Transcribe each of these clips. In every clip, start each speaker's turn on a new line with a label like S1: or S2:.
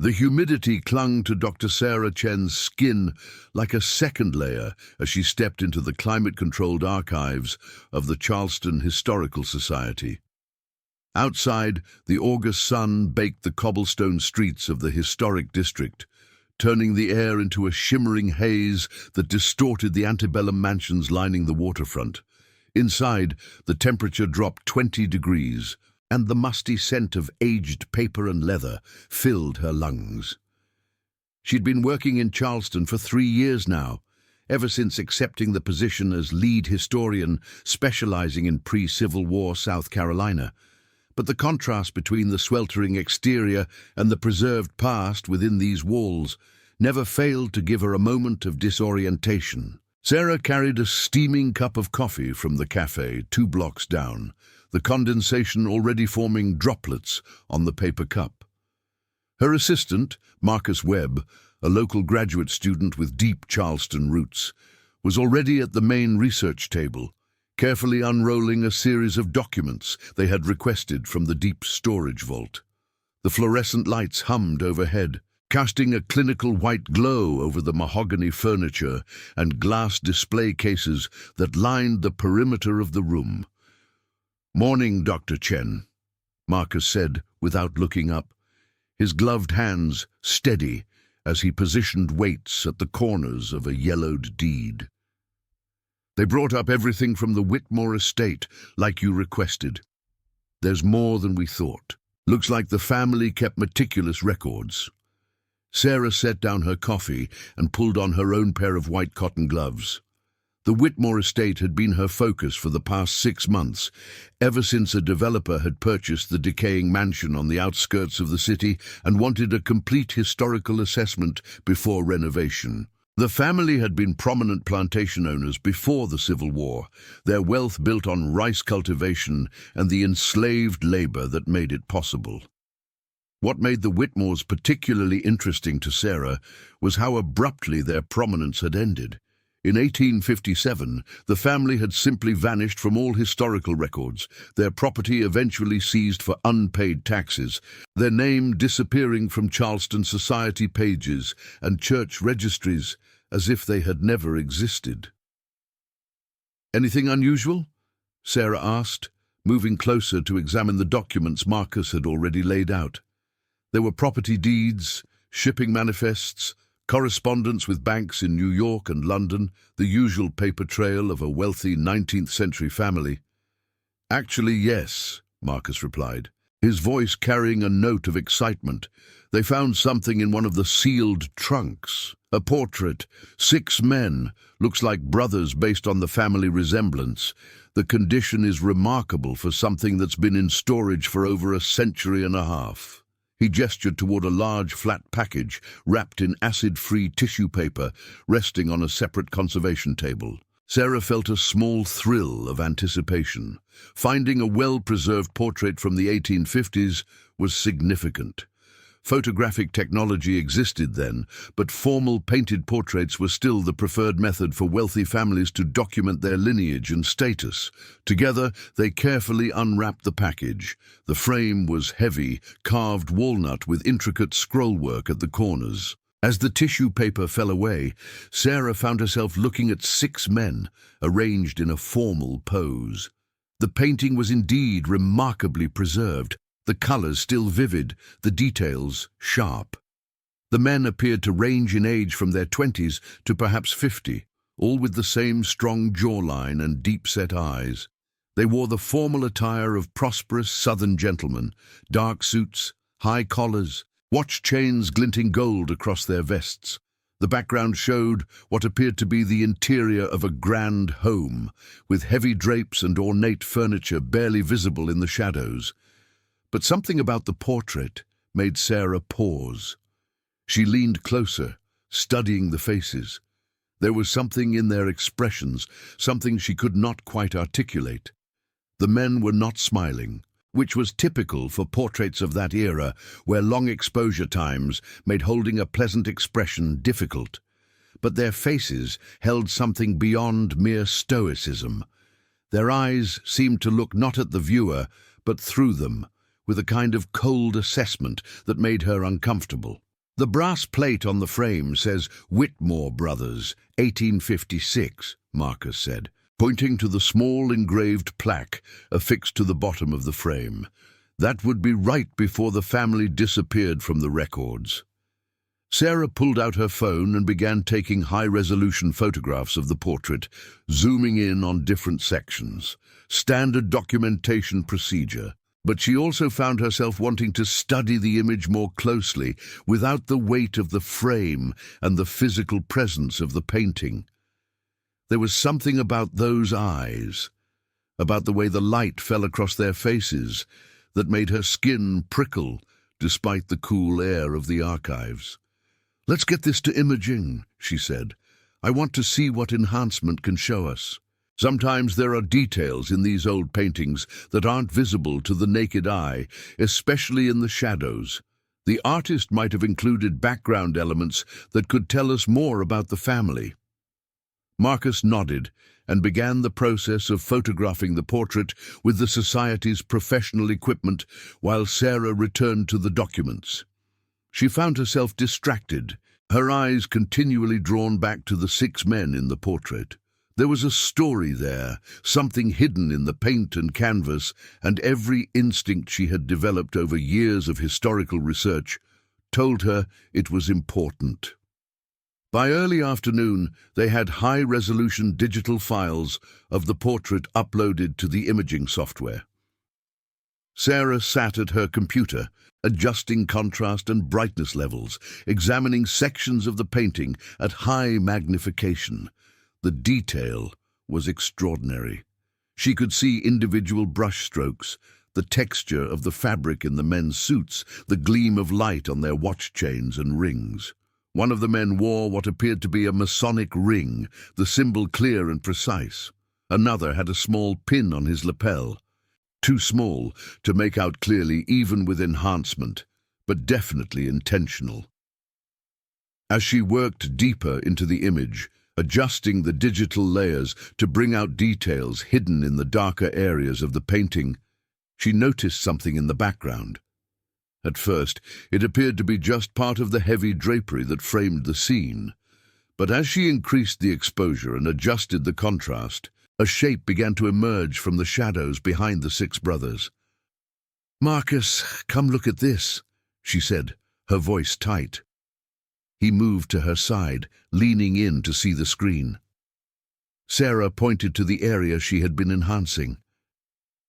S1: The humidity clung to Dr. Sarah Chen's skin like a second layer as she stepped into the climate-controlled archives of the Charleston Historical Society. Outside, the August sun baked the cobblestone streets of the historic district, turning the air into a shimmering haze that distorted the antebellum mansions lining the waterfront. Inside, the temperature dropped 20 degrees, and the musty scent of aged paper and leather filled her lungs. She'd been working in Charleston for 3 years now, ever since accepting the position as lead historian specializing in pre-Civil War South Carolina. But the contrast between the sweltering exterior and the preserved past within these walls never failed to give her a moment of disorientation. Sarah carried a steaming cup of coffee from the cafe 2 blocks down, the condensation already forming droplets on the paper cup. Her assistant, Marcus Webb, a local graduate student with deep Charleston roots, was already at the main research table, carefully unrolling a series of documents they had requested from the deep storage vault. The fluorescent lights hummed overhead, casting a clinical white glow over the mahogany furniture and glass display cases that lined the perimeter of the room. "Morning, Dr. Chen," Marcus said without looking up, his gloved hands steady as he positioned weights at the corners of a yellowed deed. "They brought up everything from the Whitmore estate, like you requested. There's more than we thought. Looks like the family kept meticulous records." Sarah set down her coffee and pulled on her own pair of white cotton gloves. The Whitmore estate had been her focus for the past 6 months, ever since a developer had purchased the decaying mansion on the outskirts of the city and wanted a complete historical assessment before renovation. The family had been prominent plantation owners before the Civil War, their wealth built on rice cultivation and the enslaved labor that made it possible. What made the Whitmores particularly interesting to Sarah was how abruptly their prominence had ended. In 1857, the family had simply vanished from all historical records, their property eventually seized for unpaid taxes, their name disappearing from Charleston society pages and church registries as if they had never existed. "Anything unusual?" Sarah asked, moving closer to examine the documents Marcus had already laid out. There were property deeds, shipping manifests, correspondence with banks in New York and London, the usual paper trail of a wealthy 19th-century family. "Actually, yes," Marcus replied, his voice carrying a note of excitement. "They found something in one of the sealed trunks. A portrait, 6 men, looks like brothers based on the family resemblance. The condition is remarkable for something that's been in storage for over a century and a half." He gestured toward a large, flat package wrapped in acid-free tissue paper resting on a separate conservation table. Sarah felt a small thrill of anticipation. Finding a well-preserved portrait from the 1850s was significant. Photographic technology existed then, but formal painted portraits were still the preferred method for wealthy families to document their lineage and status. Together, they carefully unwrapped the package. The frame was heavy, carved walnut with intricate scrollwork at the corners. As the tissue paper fell away, Sarah found herself looking at 6 men, arranged in a formal pose. The painting was indeed remarkably preserved, the colors still vivid, the details sharp. The men appeared to range in age from their 20s to perhaps 50, all with the same strong jawline and deep-set eyes. They wore the formal attire of prosperous Southern gentlemen, dark suits, high collars, watch chains glinting gold across their vests. The background showed what appeared to be the interior of a grand home, with heavy drapes and ornate furniture barely visible in the shadows. But something about the portrait made Sarah pause. She leaned closer, studying the faces. There was something in their expressions, something she could not quite articulate. The men were not smiling, which was typical for portraits of that era, where long exposure times made holding a pleasant expression difficult. But their faces held something beyond mere stoicism. Their eyes seemed to look not at the viewer, but through them, with a kind of cold assessment that made her uncomfortable. The brass plate on the frame says Whitmore Brothers, 1856, Marcus said, pointing to the small engraved plaque affixed to the bottom of the frame. That would be right before the family disappeared from the records. Sarah pulled out her phone and began taking high-resolution photographs of the portrait, zooming in on different sections. Standard documentation procedure. But she also found herself wanting to study the image more closely, without the weight of the frame and the physical presence of the painting. There was something about those eyes, about the way the light fell across their faces, that made her skin prickle despite the cool air of the archives. "Let's get this to imaging," she said. "I want to see what enhancement can show us." Sometimes there are details in these old paintings that aren't visible to the naked eye, especially in the shadows. The artist might have included background elements that could tell us more about the family. Marcus nodded and began the process of photographing the portrait with the Society's professional equipment while Sarah returned to the documents. She found herself distracted, her eyes continually drawn back to the 6 men in the portrait. There was a story there, something hidden in the paint and canvas, and every instinct she had developed over years of historical research told her it was important. By early afternoon, they had high-resolution digital files of the portrait uploaded to the imaging software. Sarah sat at her computer, adjusting contrast and brightness levels, examining sections of the painting at high magnification. The detail was extraordinary. She could see individual brushstrokes, the texture of the fabric in the men's suits, the gleam of light on their watch chains and rings. One of the men wore what appeared to be a Masonic ring, the symbol clear and precise. Another had a small pin on his lapel, too small to make out clearly even with enhancement, but definitely intentional. As she worked deeper into the image, adjusting the digital layers to bring out details hidden in the darker areas of the painting, she noticed something in the background. At first, it appeared to be just part of the heavy drapery that framed the scene. But as she increased the exposure and adjusted the contrast, a shape began to emerge from the shadows behind the 6 brothers. "Marcus, come look at this," she said, her voice tight. He moved to her side, leaning in to see the screen. Sarah pointed to the area she had been enhancing.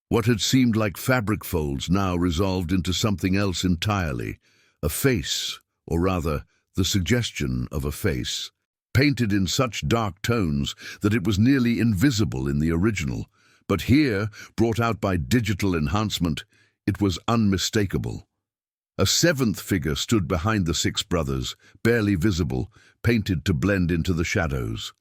S1: What had seemed like fabric folds now resolved into something else entirely, a face, or rather, the suggestion of a face, painted in such dark tones that it was nearly invisible in the original, but here, brought out by digital enhancement, it was unmistakable. A 7th figure stood behind the 6 brothers, barely visible, painted to blend into the shadows.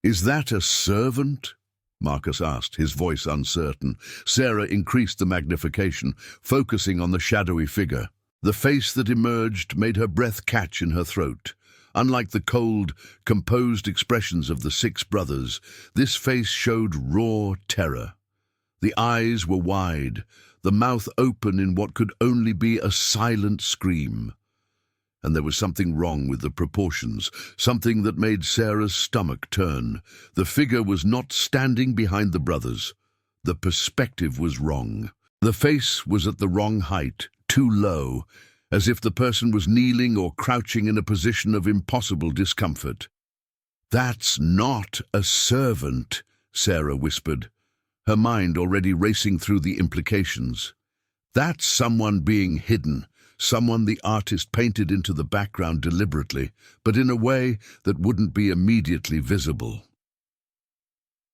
S1: "Is that a servant?" Marcus asked, his voice uncertain. Sarah increased the magnification, focusing on the shadowy figure. The face that emerged made her breath catch in her throat. Unlike the cold, composed expressions of the 6 brothers, this face showed raw terror. The eyes were wide, the mouth open in what could only be a silent scream. And there was something wrong with the proportions, something that made Sarah's stomach turn. The figure was not standing behind the brothers. The perspective was wrong. The face was at the wrong height, too low, as if the person was kneeling or crouching in a position of impossible discomfort. "That's not a servant," Sarah whispered, her mind already racing through the implications. "That's someone being hidden. Someone the artist painted into the background deliberately, but in a way that wouldn't be immediately visible."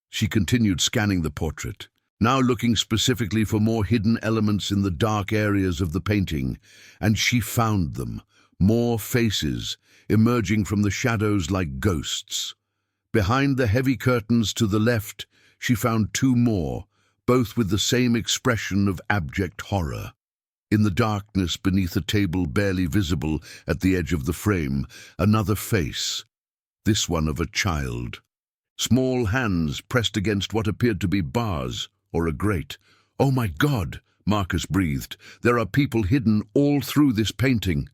S1: She continued scanning the portrait, now looking specifically for more hidden elements in the dark areas of the painting, and she found them, more faces, emerging from the shadows like ghosts. Behind the heavy curtains to the left, she found 2 more, both with the same expression of abject horror. In the darkness beneath a table barely visible at the edge of the frame, another face, this one of a child. Small hands pressed against what appeared to be bars or a grate. "Oh my God," Marcus breathed. "There are people hidden all through this painting."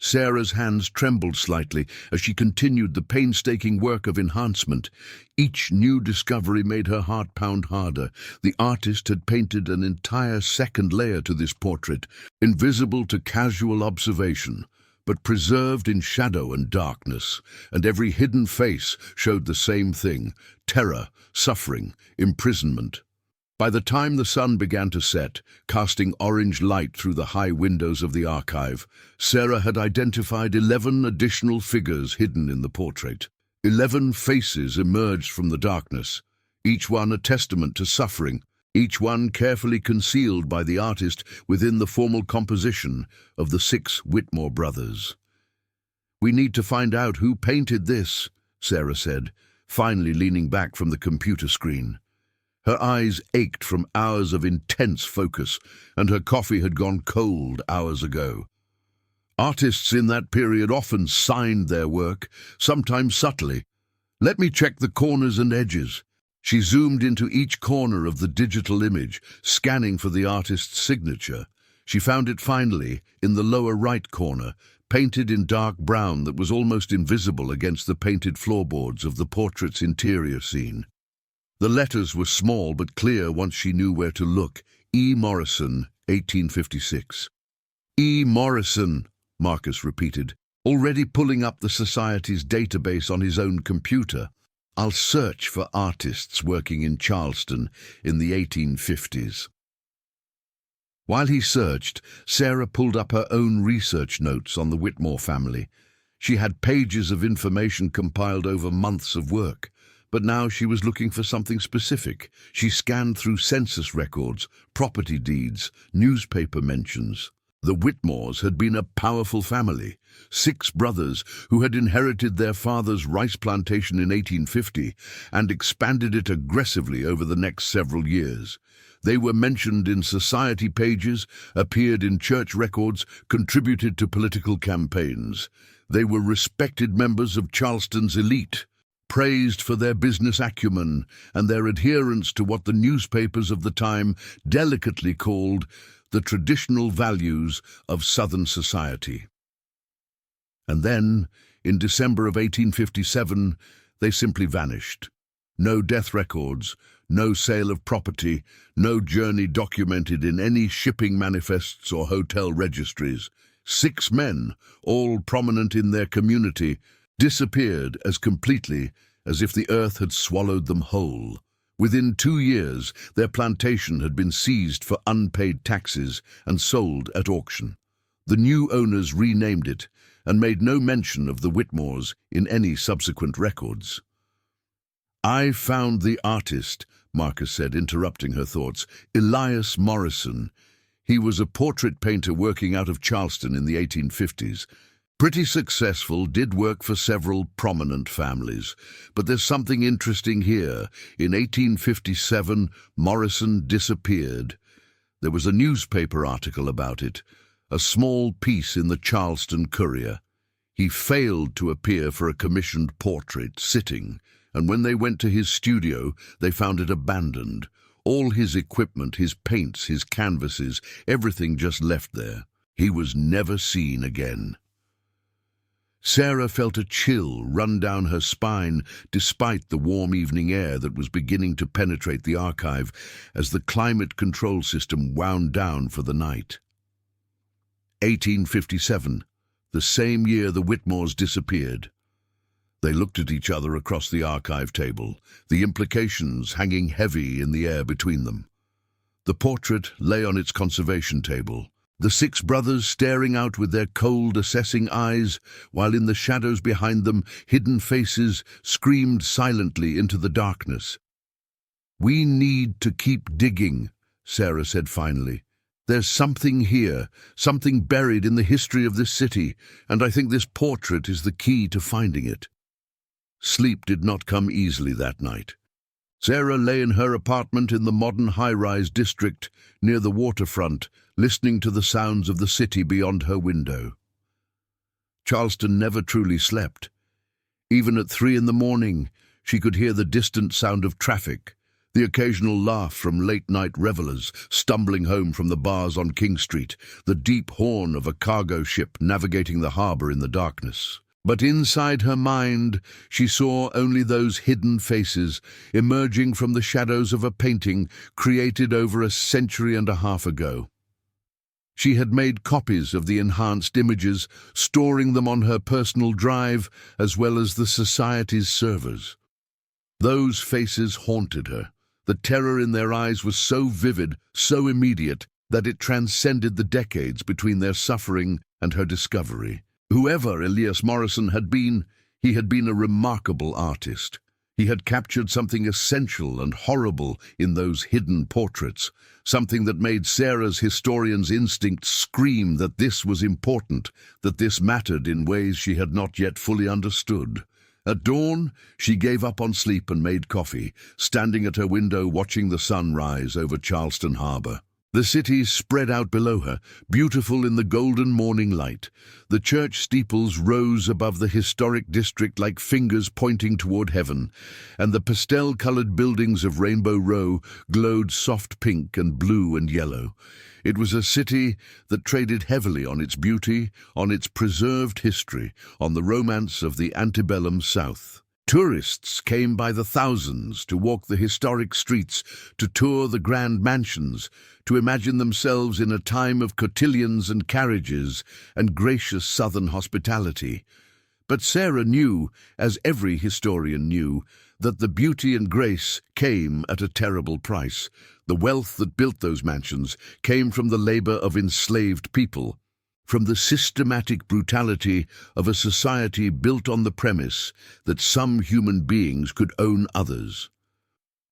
S1: Sarah's hands trembled slightly as she continued the painstaking work of enhancement. Each new discovery made her heart pound harder. The artist had painted an entire second layer to this portrait, invisible to casual observation, but preserved in shadow and darkness, and every hidden face showed the same thing: terror, suffering, imprisonment. By the time the sun began to set, casting orange light through the high windows of the archive, Sarah had identified 11 additional figures hidden in the portrait. 11 faces emerged from the darkness, each one a testament to suffering, each one carefully concealed by the artist within the formal composition of the 6 Whitmore brothers. "We need to find out who painted this," Sarah said, finally leaning back from the computer screen. Her eyes ached from hours of intense focus, and her coffee had gone cold hours ago. Artists in that period often signed their work, sometimes subtly. "Let me check the corners and edges." She zoomed into each corner of the digital image, scanning for the artist's signature. She found it finally, in the lower right corner, painted in dark brown that was almost invisible against the painted floorboards of the portrait's interior scene. The letters were small but clear once she knew where to look. E. Morrison, 1856. "E. Morrison," Marcus repeated, already pulling up the Society's database on his own computer. "I'll search for artists working in Charleston in the 1850s. While he searched, Sarah pulled up her own research notes on the Whitmore family. She had pages of information compiled over months of work. But now she was looking for something specific. She scanned through census records, property deeds, newspaper mentions. The Whitmores had been a powerful family, 6 brothers who had inherited their father's rice plantation in 1850 and expanded it aggressively over the next several years. They were mentioned in society pages, appeared in church records, contributed to political campaigns. They were respected members of Charleston's elite, praised for their business acumen and their adherence to what the newspapers of the time delicately called the traditional values of Southern society. And then, in December of 1857, they simply vanished. No death records, no sale of property, no journey documented in any shipping manifests or hotel registries. 6 men, all prominent in their community, disappeared as completely as if the earth had swallowed them whole. Within 2 years, their plantation had been seized for unpaid taxes and sold at auction. The new owners renamed it and made no mention of the Whitmores in any subsequent records. "I found the artist," Marcus said, interrupting her thoughts. "Elias Morrison. He was a portrait painter working out of Charleston in the 1850s. Pretty successful, did work for several prominent families. But there's something interesting here. In 1857, Morrison disappeared. There was a newspaper article about it, a small piece in the Charleston Courier. He failed to appear for a commissioned portrait, sitting, and when they went to his studio, they found it abandoned. All his equipment, his paints, his canvases, everything just left there. He was never seen again." Sarah felt a chill run down her spine despite the warm evening air that was beginning to penetrate the archive as the climate control system wound down for the night. 1857, the same year the Whitmores disappeared. They looked at each other across the archive table, the implications hanging heavy in the air between them. The portrait lay on its conservation table, the 6 brothers staring out with their cold, assessing eyes, while in the shadows behind them, hidden faces screamed silently into the darkness. "We need to keep digging," Sarah said finally. "There's something here, something buried in the history of this city, and I think this portrait is the key to finding it." Sleep did not come easily that night. Sarah lay in her apartment in the modern high-rise district near the waterfront, listening to the sounds of the city beyond her window. Charleston never truly slept. Even at 3 in the morning, she could hear the distant sound of traffic, The occasional laugh from late-night revelers stumbling home from the bars on King Street, the deep horn of a cargo ship navigating the harbor in the darkness. But inside her mind, she saw only those hidden faces emerging from the shadows of a painting created over a century and a half ago. She had made copies of the enhanced images, storing them on her personal drive as well as the Society's servers. Those faces haunted her. The terror in their eyes was so vivid, so immediate, that it transcended the decades between their suffering and her discovery. Whoever Elias Morrison had been, he had been a remarkable artist. He had captured something essential and horrible in those hidden portraits, something that made Sarah's historian's instinct scream that this was important, that this mattered in ways she had not yet fully understood. At dawn, she gave up on sleep and made coffee, standing at her window watching the sun rise over Charleston harbor. The city spread out below her, beautiful in the golden morning light. The church steeples rose above the historic district like fingers pointing toward heaven, and the pastel-colored buildings of Rainbow Row glowed soft pink and blue and yellow. It was a city that traded heavily on its beauty, on its preserved history, on the romance of the antebellum South. Tourists came by the thousands to walk the historic streets, to tour the grand mansions, to imagine themselves in a time of cotillions and carriages and gracious southern hospitality. But Sarah knew, as every historian knew, that the beauty and grace came at a terrible price. The wealth that built those mansions came from the labor of enslaved people, from the systematic brutality of a society built on the premise that some human beings could own others.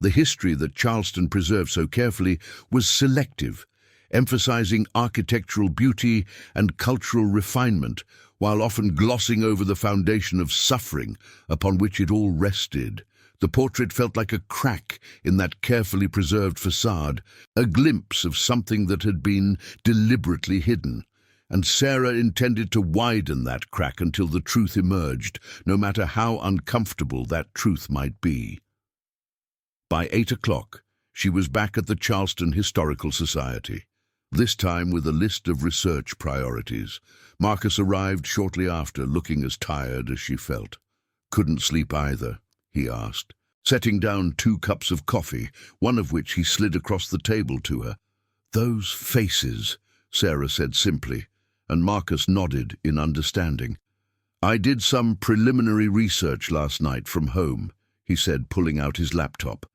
S1: The history that Charleston preserved so carefully was selective, emphasizing architectural beauty and cultural refinement, while often glossing over the foundation of suffering upon which it all rested. The portrait felt like a crack in that carefully preserved facade, a glimpse of something that had been deliberately hidden. And Sarah intended to widen that crack until the truth emerged, no matter how uncomfortable that truth might be. By 8 o'clock, she was back at the Charleston Historical Society, this time with a list of research priorities. Marcus arrived shortly after, looking as tired as she felt. "Couldn't sleep either?" he asked, setting down 2 cups of coffee, one of which he slid across the table to her. "Those faces," Sarah said simply, and Marcus nodded in understanding. "I did some preliminary research last night from home," he said, pulling out his laptop.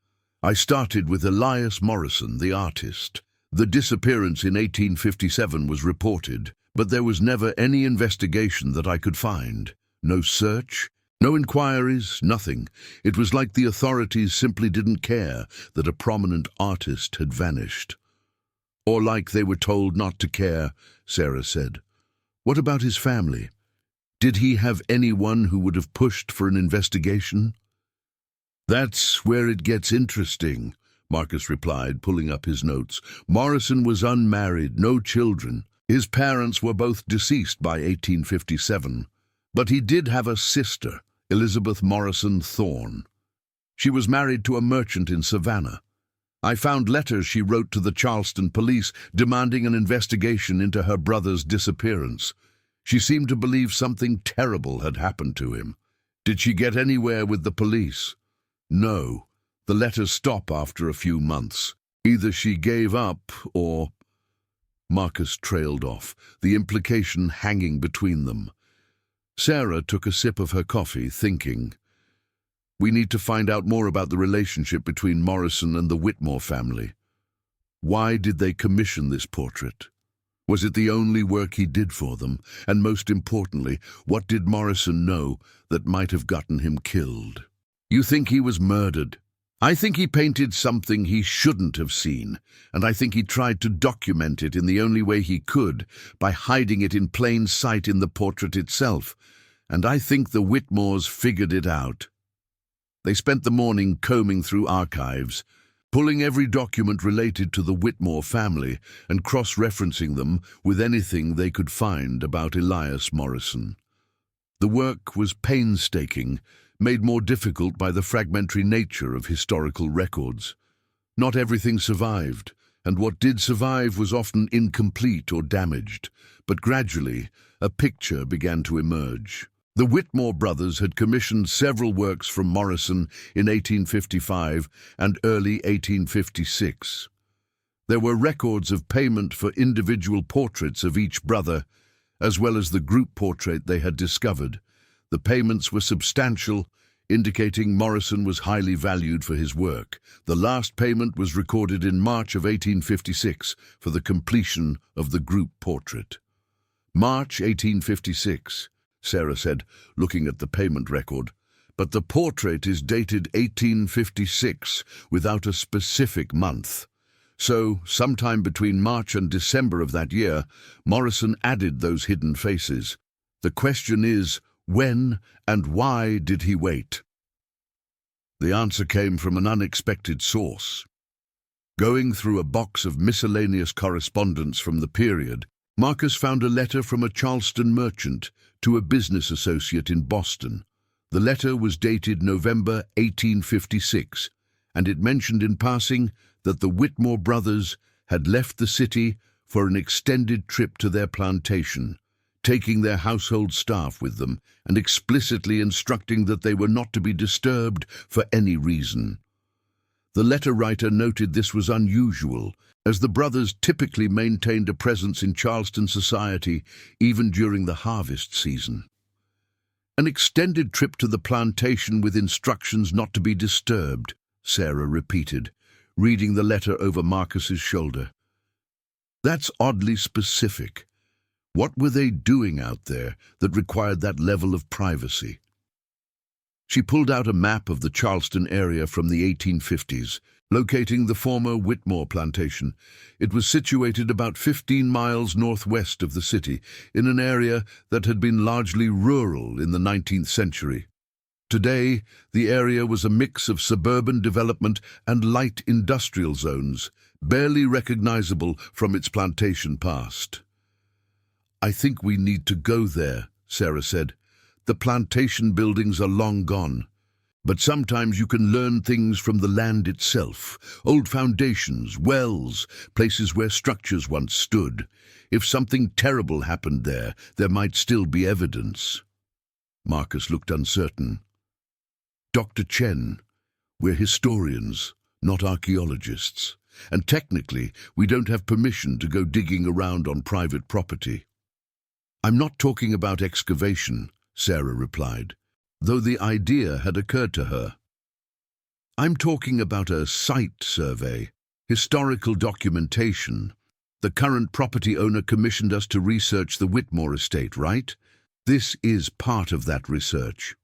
S1: "I started with Elias Morrison, the artist. The disappearance in 1857 was reported, but there was never any investigation that I could find. No search, no inquiries, nothing. It was like the authorities simply didn't care that a prominent artist had vanished." "Or like they were told not to care," Sarah said. "What about his family? Did he have anyone who would have pushed for an investigation?" "That's where it gets interesting," Marcus replied, pulling up his notes. "Morrison was unmarried, no children. His parents were both deceased by 1857. But he did have a sister, Elizabeth Morrison Thorne. She was married to a merchant in Savannah. I found letters she wrote to the Charleston police demanding an investigation into her brother's disappearance. She seemed to believe something terrible had happened to him. Did she get anywhere with the police? No. The letters stop after a few months. Either she gave up or—" Marcus trailed off, the implication hanging between them. Sarah took a sip of her coffee, thinking, "We need to find out more about the relationship between Morrison and the Whitmore family. Why did they commission this portrait? Was it the only work he did for them? And most importantly, what did Morrison know that might have gotten him killed?" "You think he was murdered?" "I think he painted something he shouldn't have seen, and I think he tried to document it in the only way he could, by hiding it in plain sight in the portrait itself, and I think the Whitmores figured it out. They spent the morning combing through archives, pulling every document related to the Whitmore family and cross-referencing them with anything they could find about Elias Morrison. The work was painstaking, made more difficult by the fragmentary nature of historical records. Not everything survived, and what did survive was often incomplete or damaged, but gradually a picture began to emerge. The Whitmore brothers had commissioned several works from Morrison in 1855 and early 1856. There were records of payment for individual portraits of each brother, as well as the group portrait they had discovered. The payments were substantial, indicating Morrison was highly valued for his work. The last payment was recorded in March of 1856 for the completion of the group portrait. March 1856, Sarah said, looking at the payment record. But the portrait is dated 1856 without a specific month. So, sometime between March and December of that year, Morrison added those hidden faces. The question is, when and why did he wait? The answer came from an unexpected source. Going through a box of miscellaneous correspondence from the period, Marcus found a letter from a Charleston merchant to a business associate in Boston. The letter was dated November 1856, and it mentioned in passing that the Whitmore brothers had left the city for an extended trip to their plantation, taking their household staff with them and explicitly instructing that they were not to be disturbed for any reason. The letter writer noted this was unusual, as the brothers typically maintained a presence in Charleston society even during the harvest season. An extended trip to the plantation with instructions not to be disturbed, Sarah repeated, reading the letter over Marcus's shoulder. That's oddly specific. What were they doing out there that required that level of privacy? She pulled out a map of the Charleston area from the 1850s, locating the former Whitmore plantation. It was situated about 15 miles northwest of the city, in an area that had been largely rural in the 19th century. Today, the area was a mix of suburban development and light industrial zones, barely recognizable from its plantation past. I think we need to go there, Sarah said. The plantation buildings are long gone. But sometimes you can learn things from the land itself. Old foundations, wells, places where structures once stood. If something terrible happened there, there might still be evidence. Marcus looked uncertain. Dr. Chen, we're historians, not archaeologists. And technically, we don't have permission to go digging around on private property. I'm not talking about excavation, Sarah replied, though the idea had occurred to her. I'm talking about a site survey, historical documentation. The current property owner commissioned us to research the Whitmore estate, right? This is part of that research.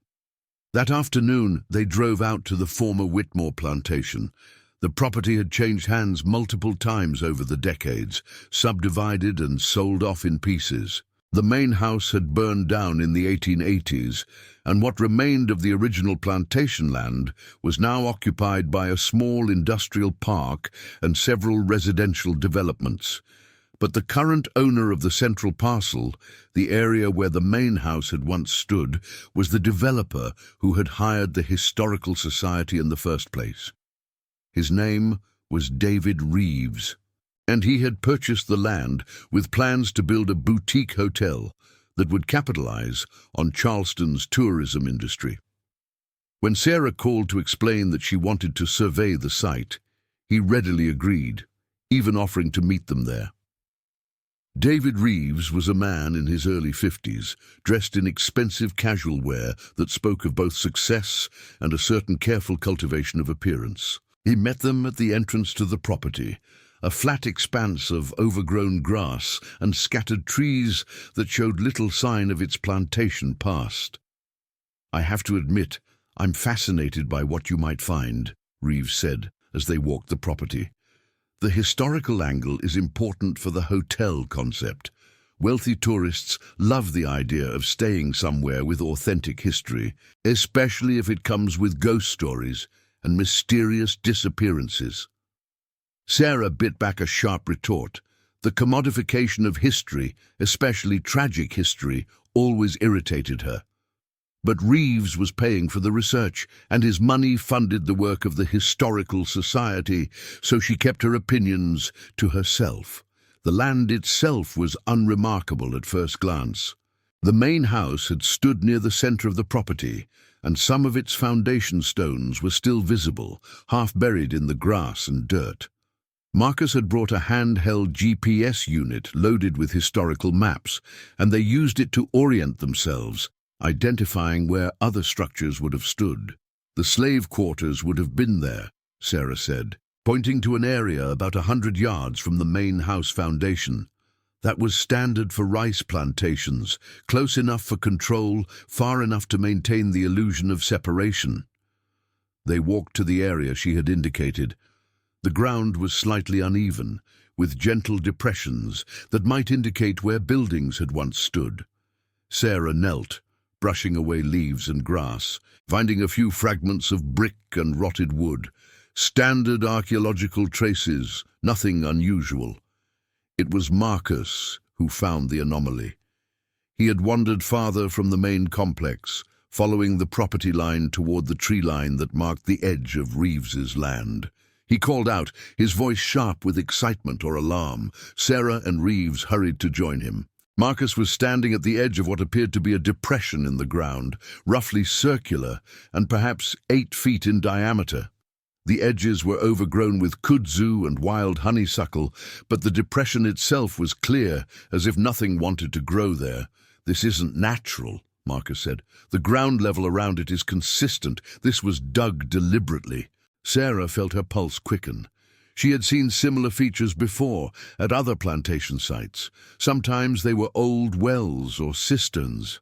S1: That afternoon, they drove out to the former Whitmore plantation. The property had changed hands multiple times over the decades, subdivided and sold off in pieces. The main house had burned down in the 1880s, and what remained of the original plantation land was now occupied by a small industrial park and several residential developments. But the current owner of the central parcel, the area where the main house had once stood, was the developer who had hired the Historical Society in the first place. His name was David Reeves, and he had purchased the land with plans to build a boutique hotel that would capitalize on Charleston's tourism industry. When Sarah called to explain that she wanted to survey the site, he readily agreed, even offering to meet them there. David Reeves was a man in his early 50s, dressed in expensive casual wear that spoke of both success and a certain careful cultivation of appearance. He met them at the entrance to the property, a flat expanse of overgrown grass and scattered trees that showed little sign of its plantation past. I have to admit, I'm fascinated by what you might find, Reeves said as they walked the property. The historical angle is important for the hotel concept. Wealthy tourists love the idea of staying somewhere with authentic history, especially if it comes with ghost stories and mysterious disappearances. Sarah bit back a sharp retort. The commodification of history, especially tragic history, always irritated her. But Reeves was paying for the research, and his money funded the work of the Historical Society, so she kept her opinions to herself. The land itself was unremarkable at first glance. The main house had stood near the center of the property, and some of its foundation stones were still visible, half buried in the grass and dirt. Marcus had brought a handheld GPS unit loaded with historical maps, and they used it to orient themselves, identifying where other structures would have stood. The slave quarters would have been there, Sarah said, pointing to an area about 100 yards from the main house foundation. That was standard for rice plantations, close enough for control, far enough to maintain the illusion of separation. They walked to the area she had indicated. The ground was slightly uneven, with gentle depressions that might indicate where buildings had once stood. Sarah knelt, brushing away leaves and grass, finding a few fragments of brick and rotted wood. Standard archaeological traces, nothing unusual. It was Marcus who found the anomaly. He had wandered farther from the main complex, following the property line toward the tree line that marked the edge of Reeves's land. He called out, his voice sharp with excitement or alarm. Sarah and Reeves hurried to join him. Marcus was standing at the edge of what appeared to be a depression in the ground, roughly circular and perhaps 8 feet in diameter. The edges were overgrown with kudzu and wild honeysuckle, but the depression itself was clear, as if nothing wanted to grow there. "This isn't natural," Marcus said. "The ground level around it is consistent. This was dug deliberately." Sarah felt her pulse quicken. She had seen similar features before, at other plantation sites. Sometimes they were old wells or cisterns.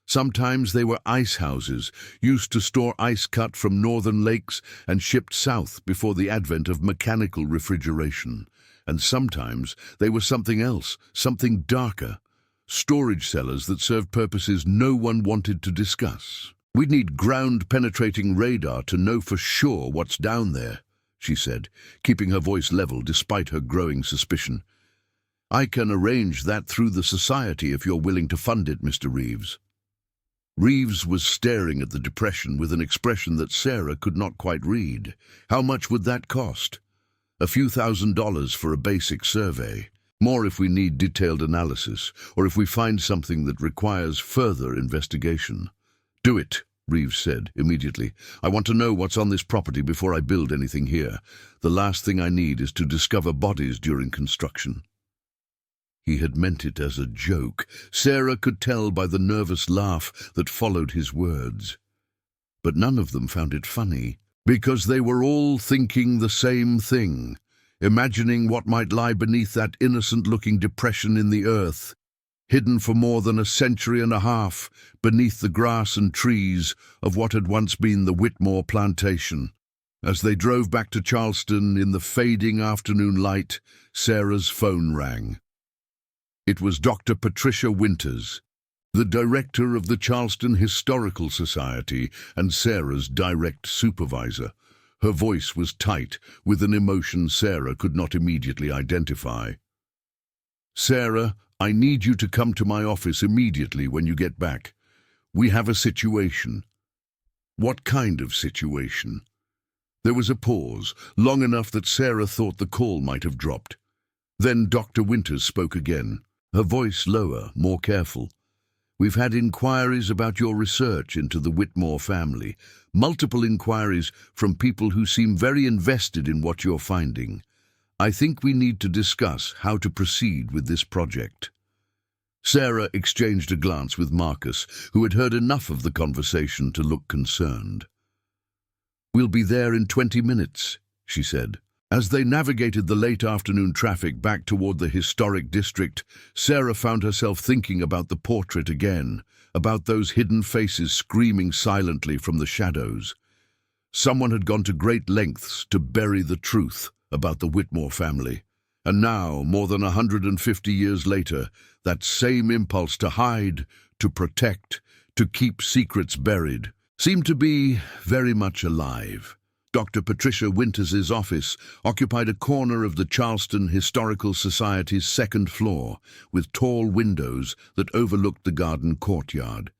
S1: Sometimes they were ice houses, used to store ice cut from northern lakes and shipped south before the advent of mechanical refrigeration. And sometimes they were something else, something darker. Storage cellars that served purposes no one wanted to discuss. "We'd need ground-penetrating radar to know for sure what's down there," she said, keeping her voice level despite her growing suspicion. "I can arrange that through the society if you're willing to fund it, Mr. Reeves." Reeves was staring at the depression with an expression that Sarah could not quite read. How much would that cost? A few $1,000s for a basic survey. More if we need detailed analysis, or if we find something that requires further investigation. "Do it," Reeves said immediately. "I want to know what's on this property before I build anything here. The last thing I need is to discover bodies during construction." He had meant it as a joke. Sarah could tell by the nervous laugh that followed his words. But none of them found it funny, because they were all thinking the same thing, imagining what might lie beneath that innocent-looking depression in the earth, hidden for more than a century and a half beneath the grass and trees of what had once been the Whitmore plantation. As they drove back to Charleston in the fading afternoon light, Sarah's phone rang. It was Dr. Patricia Winters, the director of the Charleston Historical Society and Sarah's direct supervisor. Her voice was tight, with an emotion Sarah could not immediately identify. "Sarah, I need you to come to my office immediately when you get back. We have a situation." "What kind of situation?" There was a pause, long enough that Sarah thought the call might have dropped. Then Dr. Winters spoke again, her voice lower, more careful. "We've had inquiries about your research into the Whitmore family, multiple inquiries from people who seem very invested in what you're finding. I think we need to discuss how to proceed with this project." Sarah exchanged a glance with Marcus, who had heard enough of the conversation to look concerned. "We'll be there in 20 minutes, she said. As they navigated the late afternoon traffic back toward the historic district, Sarah found herself thinking about the portrait again, about those hidden faces screaming silently from the shadows. Someone had gone to great lengths to bury the truth about the Whitmore family. And now, more than 150 years later, that same impulse to hide, to protect, to keep secrets buried, seemed to be very much alive. Dr. Patricia Winters's office occupied a corner of the Charleston Historical Society's second floor, with tall windows that overlooked the garden courtyard.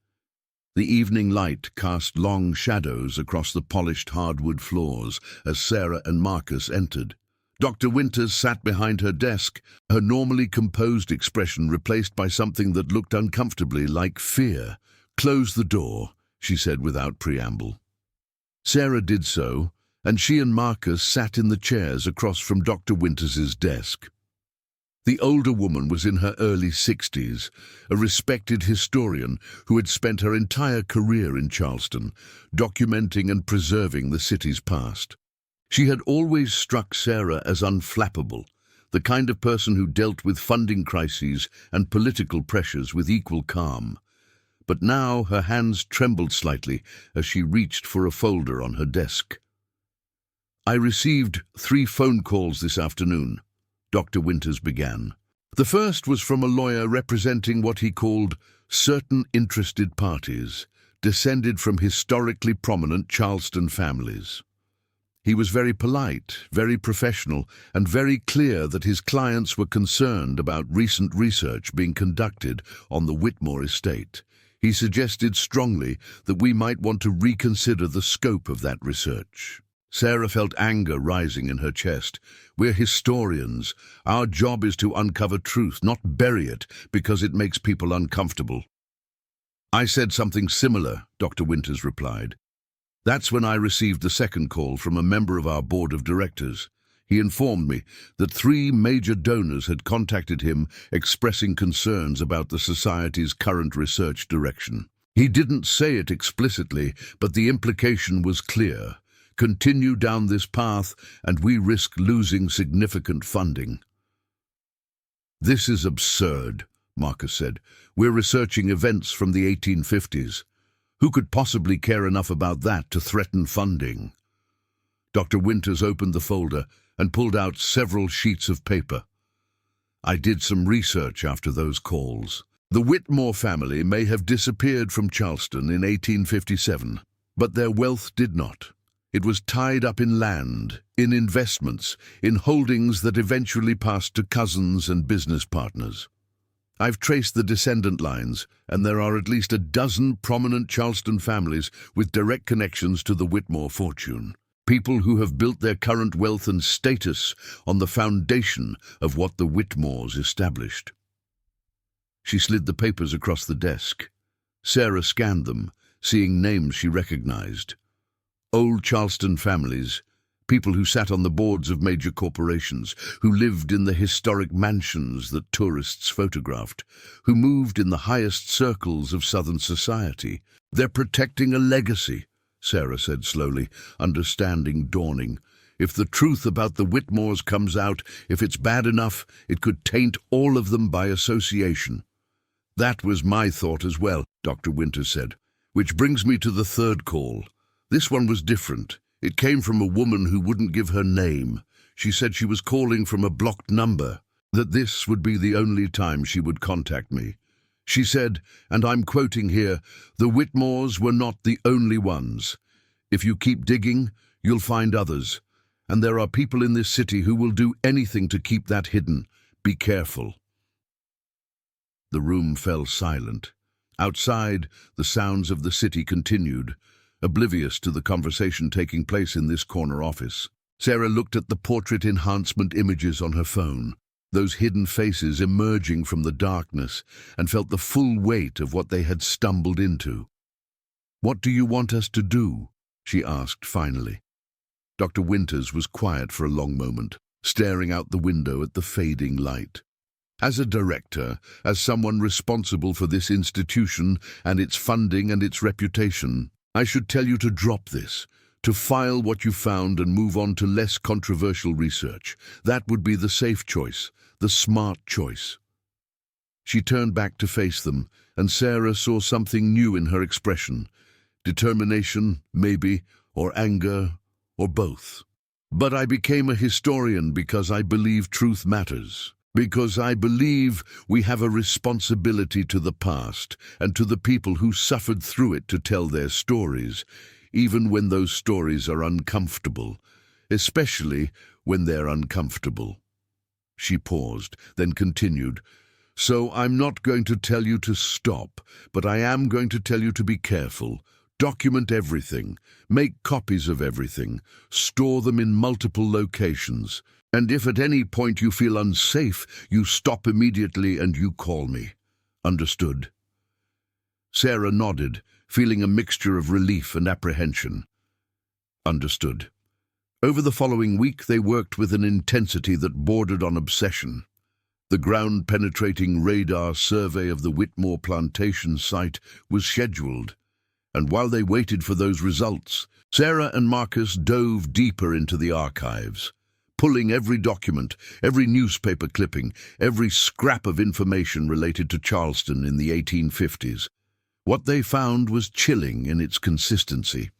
S1: The evening light cast long shadows across the polished hardwood floors as Sarah and Marcus entered. Dr. Winters sat behind her desk, her normally composed expression replaced by something that looked uncomfortably like fear. "Close the door," she said without preamble. Sarah did so, and she and Marcus sat in the chairs across from Dr. Winters's desk. The older woman was in her early 60s, a respected historian who had spent her entire career in Charleston, documenting and preserving the city's past. She had always struck Sarah as unflappable, the kind of person who dealt with funding crises and political pressures with equal calm. But now her hands trembled slightly as she reached for a folder on her desk. "I received 3 phone calls this afternoon," Dr. Winters began. "The first was from a lawyer representing what he called certain interested parties, descended from historically prominent Charleston families. He was very polite, very professional, and very clear that his clients were concerned about recent research being conducted on the Whitmore estate. He suggested strongly that we might want to reconsider the scope of that research." Sarah felt anger rising in her chest. "We're historians. Our job is to uncover truth, not bury it because it makes people uncomfortable." "I said something similar," Dr. Winters replied. "That's when I received the second call from a member of our board of directors. He informed me that 3 major donors had contacted him expressing concerns about the society's current research direction. He didn't say it explicitly, but the implication was clear. Continue down this path, and we risk losing significant funding." "This is absurd," Marcus said. "We're researching events from the 1850s. Who could possibly care enough about that to threaten funding?" Dr. Winters opened the folder and pulled out several sheets of paper. "I did some research after those calls. The Whitmore family may have disappeared from Charleston in 1857, but their wealth did not. It was tied up in land, in investments, in holdings that eventually passed to cousins and business partners. I've traced the descendant lines, and there are at least a dozen prominent Charleston families with direct connections to the Whitmore fortune. People who have built their current wealth and status on the foundation of what the Whitmores established." She slid the papers across the desk. Sarah scanned them, seeing names she recognized. Old Charleston families, people who sat on the boards of major corporations, who lived in the historic mansions that tourists photographed, who moved in the highest circles of Southern society. "They're protecting a legacy," Sarah said slowly, understanding dawning. "If the truth about the Whitmores comes out, if it's bad enough, it could taint all of them by association." "That was my thought as well," Dr. Winters said. "Which brings me to the third call. This one was different. It came from a woman who wouldn't give her name. She said she was calling from a blocked number, that this would be the only time she would contact me. She said, and I'm quoting here, 'The Whitmores were not the only ones. If you keep digging, you'll find others. And there are people in this city who will do anything to keep that hidden. Be careful.'" The room fell silent. Outside, the sounds of the city continued, oblivious to the conversation taking place in this corner office. Sarah looked at the portrait enhancement images on her phone, those hidden faces emerging from the darkness, and felt the full weight of what they had stumbled into. "What do you want us to do?" she asked finally. Dr. Winters was quiet for a long moment, staring out the window at the fading light. "As a director, as someone responsible for this institution and its funding and its reputation, I should tell you to drop this, to file what you found and move on to less controversial research. That would be the safe choice, the smart choice." She turned back to face them, and Sarah saw something new in her expression. Determination, maybe, or anger, or both. "But I became a historian because I believe truth matters. Because I believe we have a responsibility to the past and to the people who suffered through it to tell their stories, even when those stories are uncomfortable, especially when they're uncomfortable." She paused, then continued, So I'm not going to tell you to stop, but I am going to tell you to be careful. Document everything. Make copies of everything. Store them in multiple locations. And if at any point you feel unsafe, you stop immediately and you call me. Understood? Sarah nodded, feeling a mixture of relief and apprehension. Understood. Over the following week, they worked with an intensity that bordered on obsession. The ground-penetrating radar survey of the Whitmore plantation site was scheduled, and while they waited for those results, Sarah and Marcus dove deeper into the archives, pulling every document, every newspaper clipping, every scrap of information related to Charleston in the 1850s. What they found was chilling in its consistency.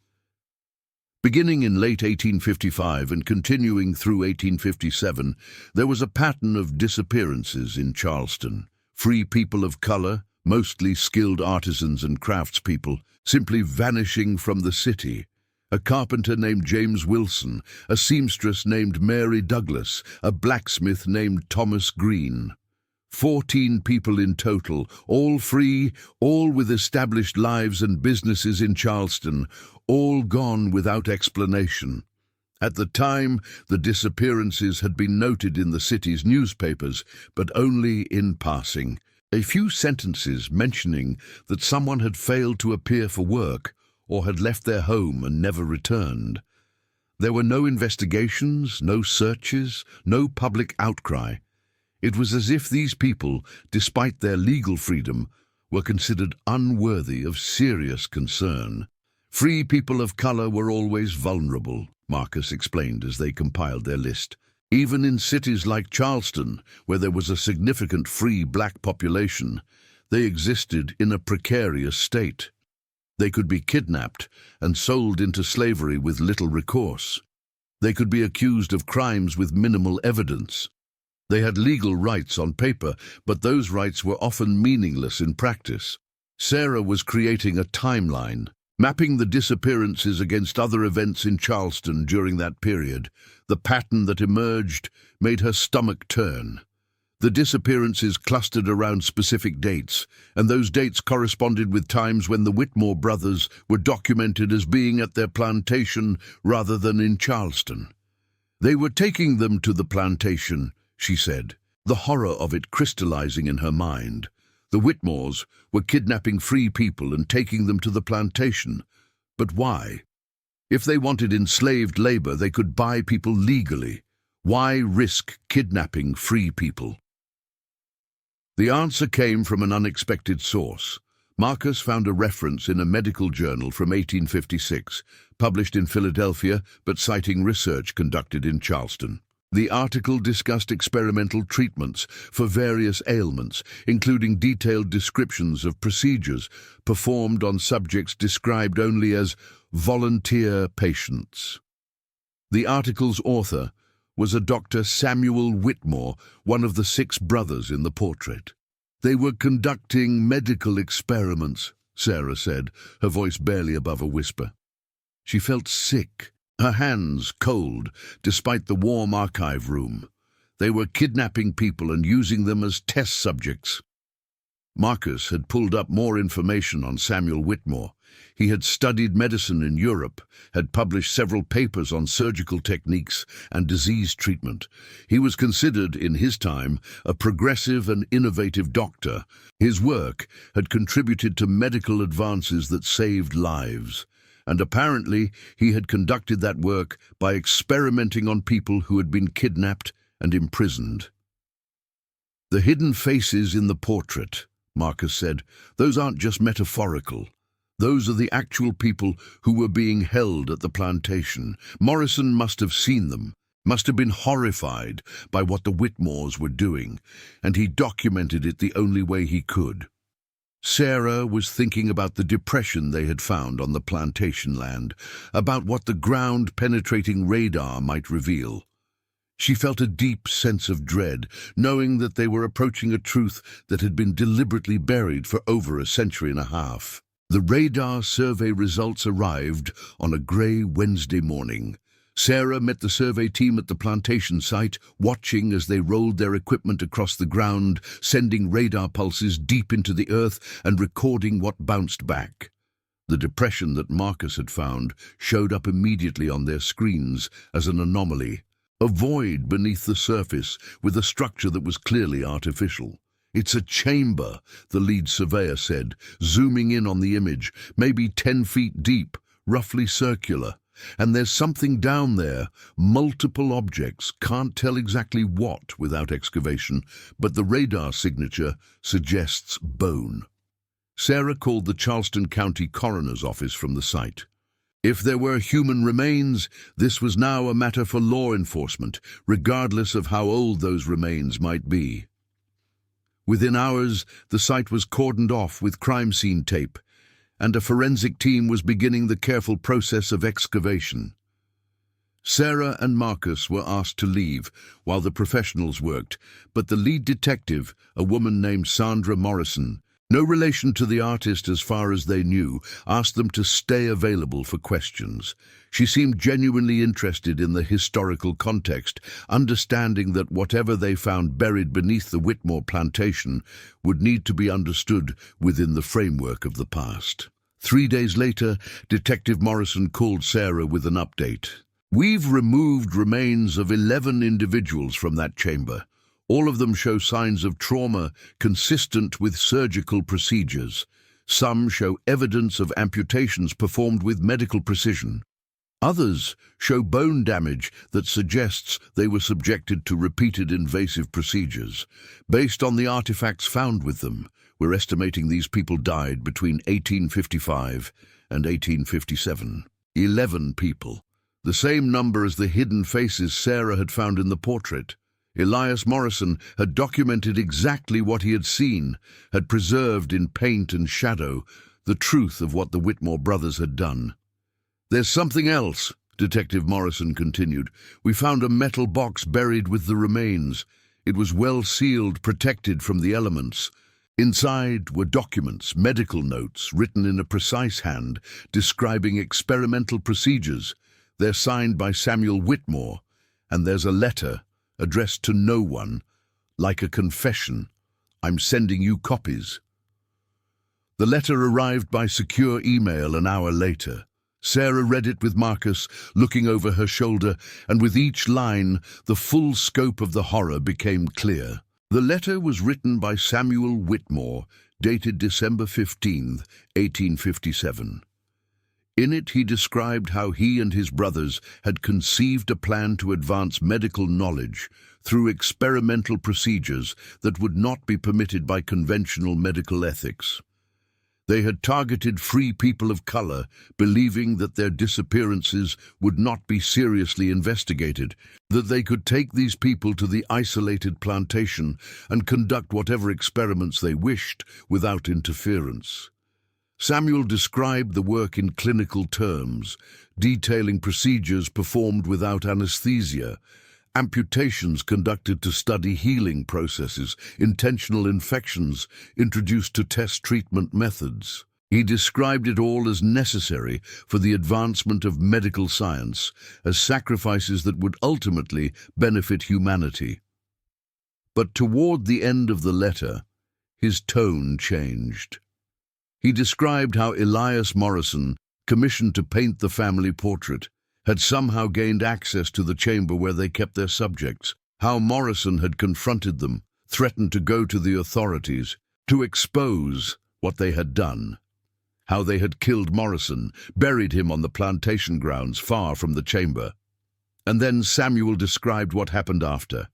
S1: Beginning in late 1855 and continuing through 1857, there was a pattern of disappearances in Charleston. Free people of color, mostly skilled artisans and craftspeople, simply vanishing from the city. A carpenter named James Wilson, a seamstress named Mary Douglas, a blacksmith named Thomas Green. 14 people in total, all free, all with established lives and businesses in Charleston, all gone without explanation. At the time, the disappearances had been noted in the city's newspapers, but only in passing. A few sentences mentioning that someone had failed to appear for work or had left their home and never returned. There were no investigations, no searches, no public outcry. It was as if these people, despite their legal freedom, were considered unworthy of serious concern. Free people of color were always vulnerable, Marcus explained as they compiled their list. Even in cities like Charleston, where there was a significant free black population, they existed in a precarious state. They could be kidnapped and sold into slavery with little recourse. They could be accused of crimes with minimal evidence. They had legal rights on paper, but those rights were often meaningless in practice. Sarah was creating a timeline, mapping the disappearances against other events in Charleston during that period. The pattern that emerged made her stomach turn. The disappearances clustered around specific dates, and those dates corresponded with times when the Whitmore brothers were documented as being at their plantation rather than in Charleston. They were taking them to the plantation, she said, the horror of it crystallizing in her mind. The Whitmores were kidnapping free people and taking them to the plantation. But why? If they wanted enslaved labor, they could buy people legally. Why risk kidnapping free people? The answer came from an unexpected source. Marcus found a reference in a medical journal from 1856, published in Philadelphia but citing research conducted in Charleston. The article discussed experimental treatments for various ailments, including detailed descriptions of procedures performed on subjects described only as volunteer patients. The article's author was a Dr. Samuel Whitmore, one of the 6 brothers in the portrait. They were conducting medical experiments, Sarah said, her voice barely above a whisper. She felt sick, her hands cold, despite the warm archive room. They were kidnapping people and using them as test subjects. Marcus had pulled up more information on Samuel Whitmore. He had studied medicine in Europe, had published several papers on surgical techniques and disease treatment. He was considered, in his time, a progressive and innovative doctor. His work had contributed to medical advances that saved lives, and apparently he had conducted that work by experimenting on people who had been kidnapped and imprisoned. "The hidden faces in the portrait," Marcus said, "those aren't just metaphorical. Those are the actual people who were being held at the plantation. Morrison must have seen them, must have been horrified by what the Whitmores were doing, and he documented it the only way he could." Sarah was thinking about the depression they had found on the plantation land, about what the ground-penetrating radar might reveal. She felt a deep sense of dread, knowing that they were approaching a truth that had been deliberately buried for over a century and a half. The radar survey results arrived on a grey Wednesday morning, Sarah met the survey team at the plantation site, watching as they rolled their equipment across the ground, sending radar pulses deep into the earth and recording what bounced back. The depression that Marcus had found showed up immediately on their screens as an anomaly, a void beneath the surface with a structure that was clearly artificial. "It's a chamber," the lead surveyor said, zooming in on the image, maybe 10 feet deep, roughly circular. "And there's something down there, multiple objects, can't tell exactly what without excavation, but the radar signature suggests bone." Sarah called the Charleston County Coroner's Office from the site. If there were human remains, this was now a matter for law enforcement, regardless of how old those remains might be. Within hours, the site was cordoned off with crime scene tape, and a forensic team was beginning the careful process of excavation. Sarah and Marcus were asked to leave while the professionals worked, but the lead detective, a woman named Sandra Morrison, no relation to the artist as far as they knew, asked them to stay available for questions. She seemed genuinely interested in the historical context, understanding that whatever they found buried beneath the Whitmore plantation would need to be understood within the framework of the past. 3 days later, Detective Morrison called Sarah with an update. "We've removed remains of 11 individuals from that chamber. All of them show signs of trauma consistent with surgical procedures. Some show evidence of amputations performed with medical precision. Others show bone damage that suggests they were subjected to repeated invasive procedures. Based on the artifacts found with them, we're estimating these people died between 1855 and 1857. 11 people, the same number as the hidden faces Sarah had found in the portrait. Elias Morrison had documented exactly what he had seen, had preserved in paint and shadow the truth of what the Whitmore brothers had done. "There's something else," Detective Morrison continued. "We found a metal box buried with the remains. It was well sealed, protected from the elements. Inside were documents, medical notes, written in a precise hand, describing experimental procedures. They're signed by Samuel Whitmore, and there's a letter addressed to no one, like a confession. I'm sending you copies." The letter arrived by secure email an hour later. Sarah read it with Marcus, looking over her shoulder, and with each line, the full scope of the horror became clear. The letter was written by Samuel Whitmore, dated December 15, 1857. In it, he described how he and his brothers had conceived a plan to advance medical knowledge through experimental procedures that would not be permitted by conventional medical ethics. They had targeted free people of color, believing that their disappearances would not be seriously investigated, that they could take these people to the isolated plantation and conduct whatever experiments they wished without interference. Samuel described the work in clinical terms, detailing procedures performed without anesthesia, amputations conducted to study healing processes, intentional infections introduced to test treatment methods. He described it all as necessary for the advancement of medical science, as sacrifices that would ultimately benefit humanity. But toward the end of the letter, his tone changed. He described how Elias Morrison, commissioned to paint the family portrait, had somehow gained access to the chamber where they kept their subjects, how Morrison had confronted them, threatened to go to the authorities, to expose what they had done, how they had killed Morrison, buried him on the plantation grounds far from the chamber. And then Samuel described what happened after,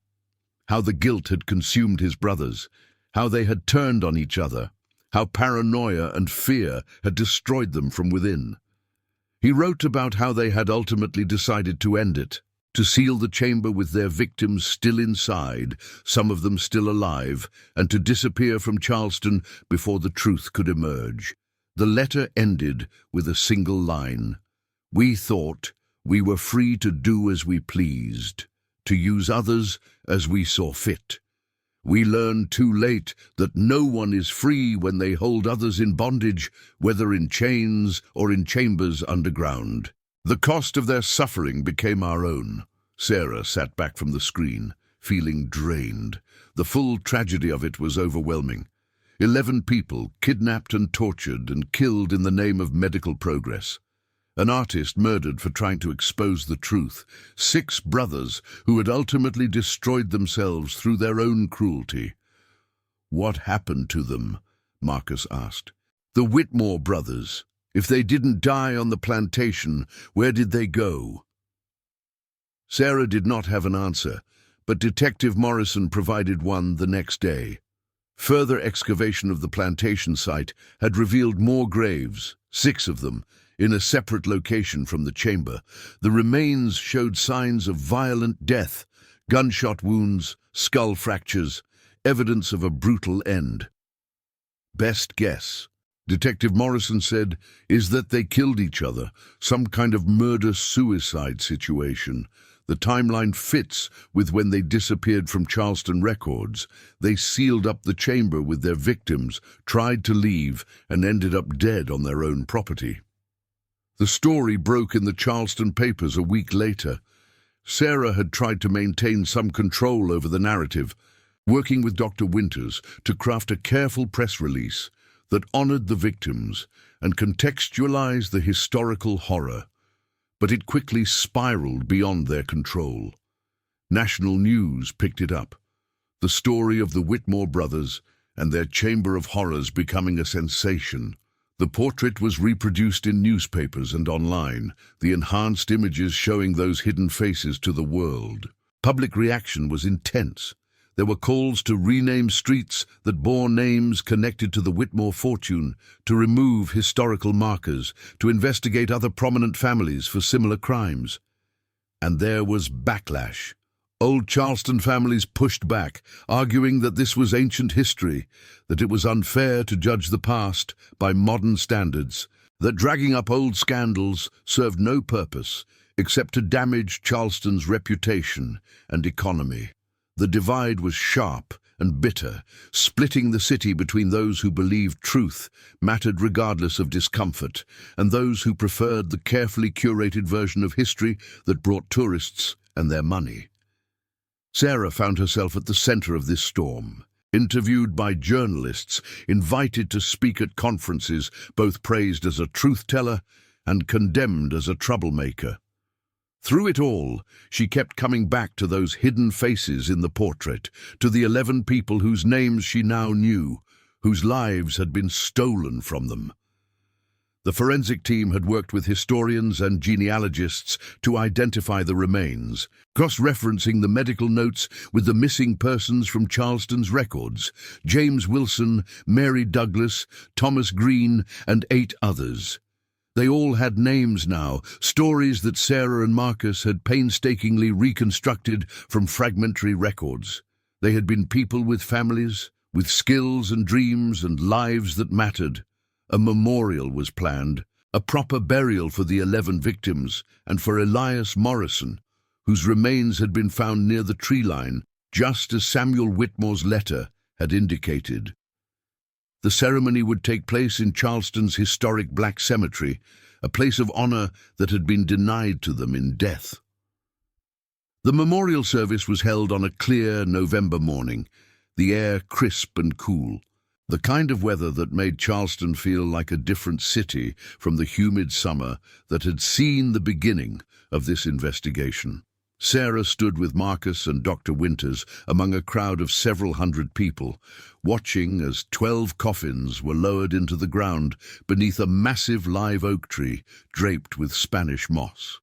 S1: how the guilt had consumed his brothers, how they had turned on each other, how paranoia and fear had destroyed them from within. He wrote about how they had ultimately decided to end it, to seal the chamber with their victims still inside, some of them still alive, and to disappear from Charleston before the truth could emerge. The letter ended with a single line. "We thought we were free to do as we pleased, to use others as we saw fit. We learned too late that no one is free when they hold others in bondage, whether in chains or in chambers underground." The cost of their suffering became our own. Sarah sat back from the screen, feeling drained. The full tragedy of it was overwhelming. 11 people kidnapped and tortured and killed in the name of medical progress. An artist murdered for trying to expose the truth. 6 brothers who had ultimately destroyed themselves through their own cruelty. What happened to them? Marcus asked. The Whitmore brothers. If they didn't die on the plantation, where did they go? Sarah did not have an answer, but Detective Morrison provided one the next day. Further excavation of the plantation site had revealed more graves, 6 of them, in a separate location from the chamber. The remains showed signs of violent death, gunshot wounds, skull fractures, evidence of a brutal end. Best guess, Detective Morrison said, is that they killed each other, some kind of murder-suicide situation. The timeline fits with when they disappeared from Charleston records. They sealed up the chamber with their victims, tried to leave, and ended up dead on their own property. The story broke in the Charleston papers a week later. Sarah had tried to maintain some control over the narrative, working with Dr. Winters to craft a careful press release that honored the victims and contextualized the historical horror. But it quickly spiraled beyond their control. National news picked it up. The story of the Whitmore brothers and their Chamber of Horrors becoming a sensation. The portrait was reproduced in newspapers and online, the enhanced images showing those hidden faces to the world. Public reaction was intense. There were calls to rename streets that bore names connected to the Whitmore fortune, to remove historical markers, to investigate other prominent families for similar crimes. And there was backlash. Old Charleston families pushed back, arguing that this was ancient history, that it was unfair to judge the past by modern standards, that dragging up old scandals served no purpose except to damage Charleston's reputation and economy. The divide was sharp and bitter, splitting the city between those who believed truth mattered regardless of discomfort, and those who preferred the carefully curated version of history that brought tourists and their money. Sarah found herself at the center of this storm, interviewed by journalists, invited to speak at conferences, both praised as a truth-teller and condemned as a troublemaker. Through it all, she kept coming back to those hidden faces in the portrait, to the 11 people whose names she now knew, whose lives had been stolen from them. The forensic team had worked with historians and genealogists to identify the remains, cross-referencing the medical notes with the missing persons from Charleston's records: James Wilson, Mary Douglas, Thomas Green, and 8 others. They all had names now, stories that Sarah and Marcus had painstakingly reconstructed from fragmentary records. They had been people with families, with skills and dreams and lives that mattered. A memorial was planned, a proper burial for the 11 victims and for Elias Morrison, whose remains had been found near the tree line, just as Samuel Whitmore's letter had indicated. The ceremony would take place in Charleston's historic Black Cemetery, a place of honor that had been denied to them in death. The memorial service was held on a clear November morning, the air crisp and cool, the kind of weather that made Charleston feel like a different city from the humid summer that had seen the beginning of this investigation. Sarah stood with Marcus and Dr. Winters among a crowd of several hundred people, watching as 12 coffins were lowered into the ground beneath a massive live oak tree draped with Spanish moss.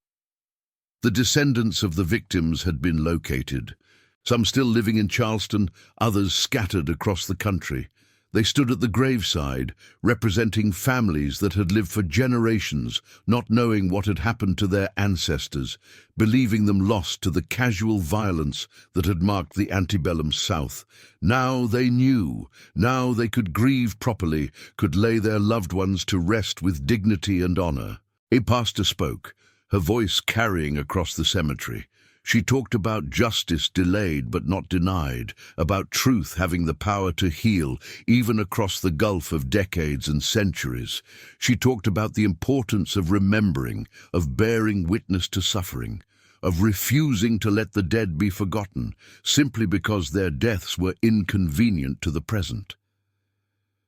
S1: The descendants of the victims had been located, some still living in Charleston, others scattered across the country. They stood at the graveside, representing families that had lived for generations, not knowing what had happened to their ancestors, believing them lost to the casual violence that had marked the antebellum South. Now they knew. Now they could grieve properly, could lay their loved ones to rest with dignity and honor. A pastor spoke, her voice carrying across the cemetery. She talked about justice delayed but not denied, about truth having the power to heal, even across the gulf of decades and centuries. She talked about the importance of remembering, of bearing witness to suffering, of refusing to let the dead be forgotten, simply because their deaths were inconvenient to the present.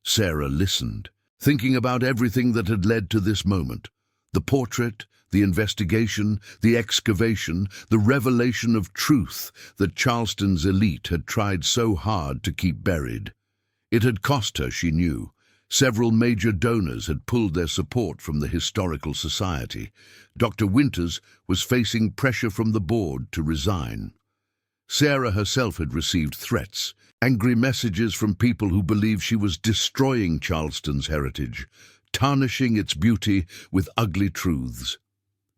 S1: Sarah listened, thinking about everything that had led to this moment. The portrait, the investigation, the excavation, the revelation of truth that Charleston's elite had tried so hard to keep buried. It had cost her, she knew. Several major donors had pulled their support from the Historical Society. Dr. Winters was facing pressure from the board to resign. Sarah herself had received threats, angry messages from people who believed she was destroying Charleston's heritage, tarnishing its beauty with ugly truths.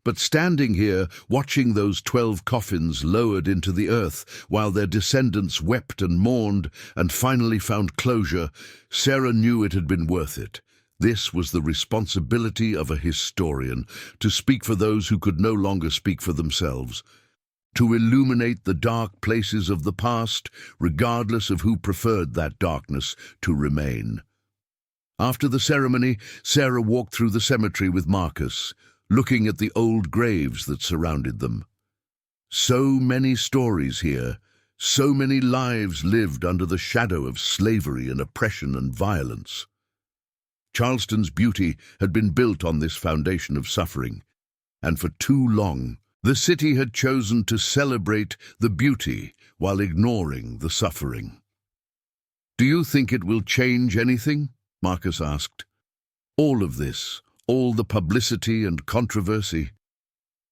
S1: But standing here, watching those 12 coffins lowered into the earth while their descendants wept and mourned and finally found closure, Sarah knew it had been worth it. This was the responsibility of a historian, to speak for those who could no longer speak for themselves, to illuminate the dark places of the past, regardless of who preferred that darkness to remain. After the ceremony, Sarah walked through the cemetery with Marcus, looking at the old graves that surrounded them. So many stories here, so many lives lived under the shadow of slavery and oppression and violence. Charleston's beauty had been built on this foundation of suffering, and for too long, the city had chosen to celebrate the beauty while ignoring the suffering. "Do you think it will change anything?" Marcus asked. "All of this, all the publicity and controversy.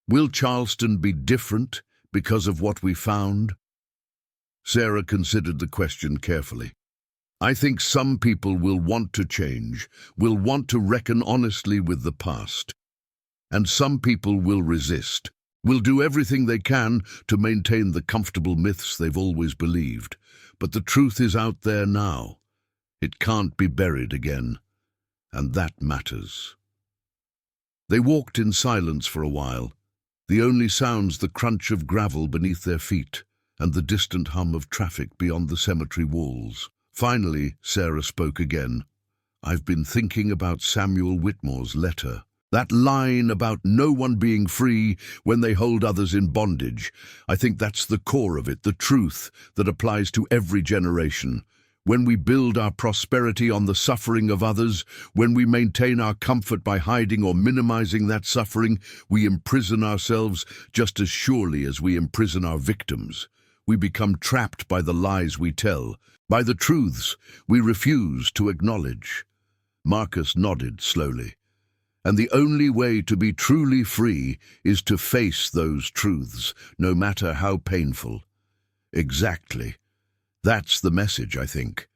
S1: Will Charleston be different because of what we found?" Sarah considered the question carefully. "I think some people will want to change, will want to reckon honestly with the past. And some people will resist, will do everything they can to maintain the comfortable myths they've always believed. But the truth is out there now. It can't be buried again. And that matters." They walked in silence for a while, the only sounds the crunch of gravel beneath their feet and the distant hum of traffic beyond the cemetery walls. Finally, Sarah spoke again. "I've been thinking about Samuel Whitmore's letter. That line about no one being free when they hold others in bondage. I think that's the core of it, the truth that applies to every generation. When we build our prosperity on the suffering of others, when we maintain our comfort by hiding or minimizing that suffering, we imprison ourselves just as surely as we imprison our victims. We become trapped by the lies we tell, by the truths we refuse to acknowledge." Marcus nodded slowly. "And the only way to be truly free is to face those truths, no matter how painful." "Exactly. That's the message, I think.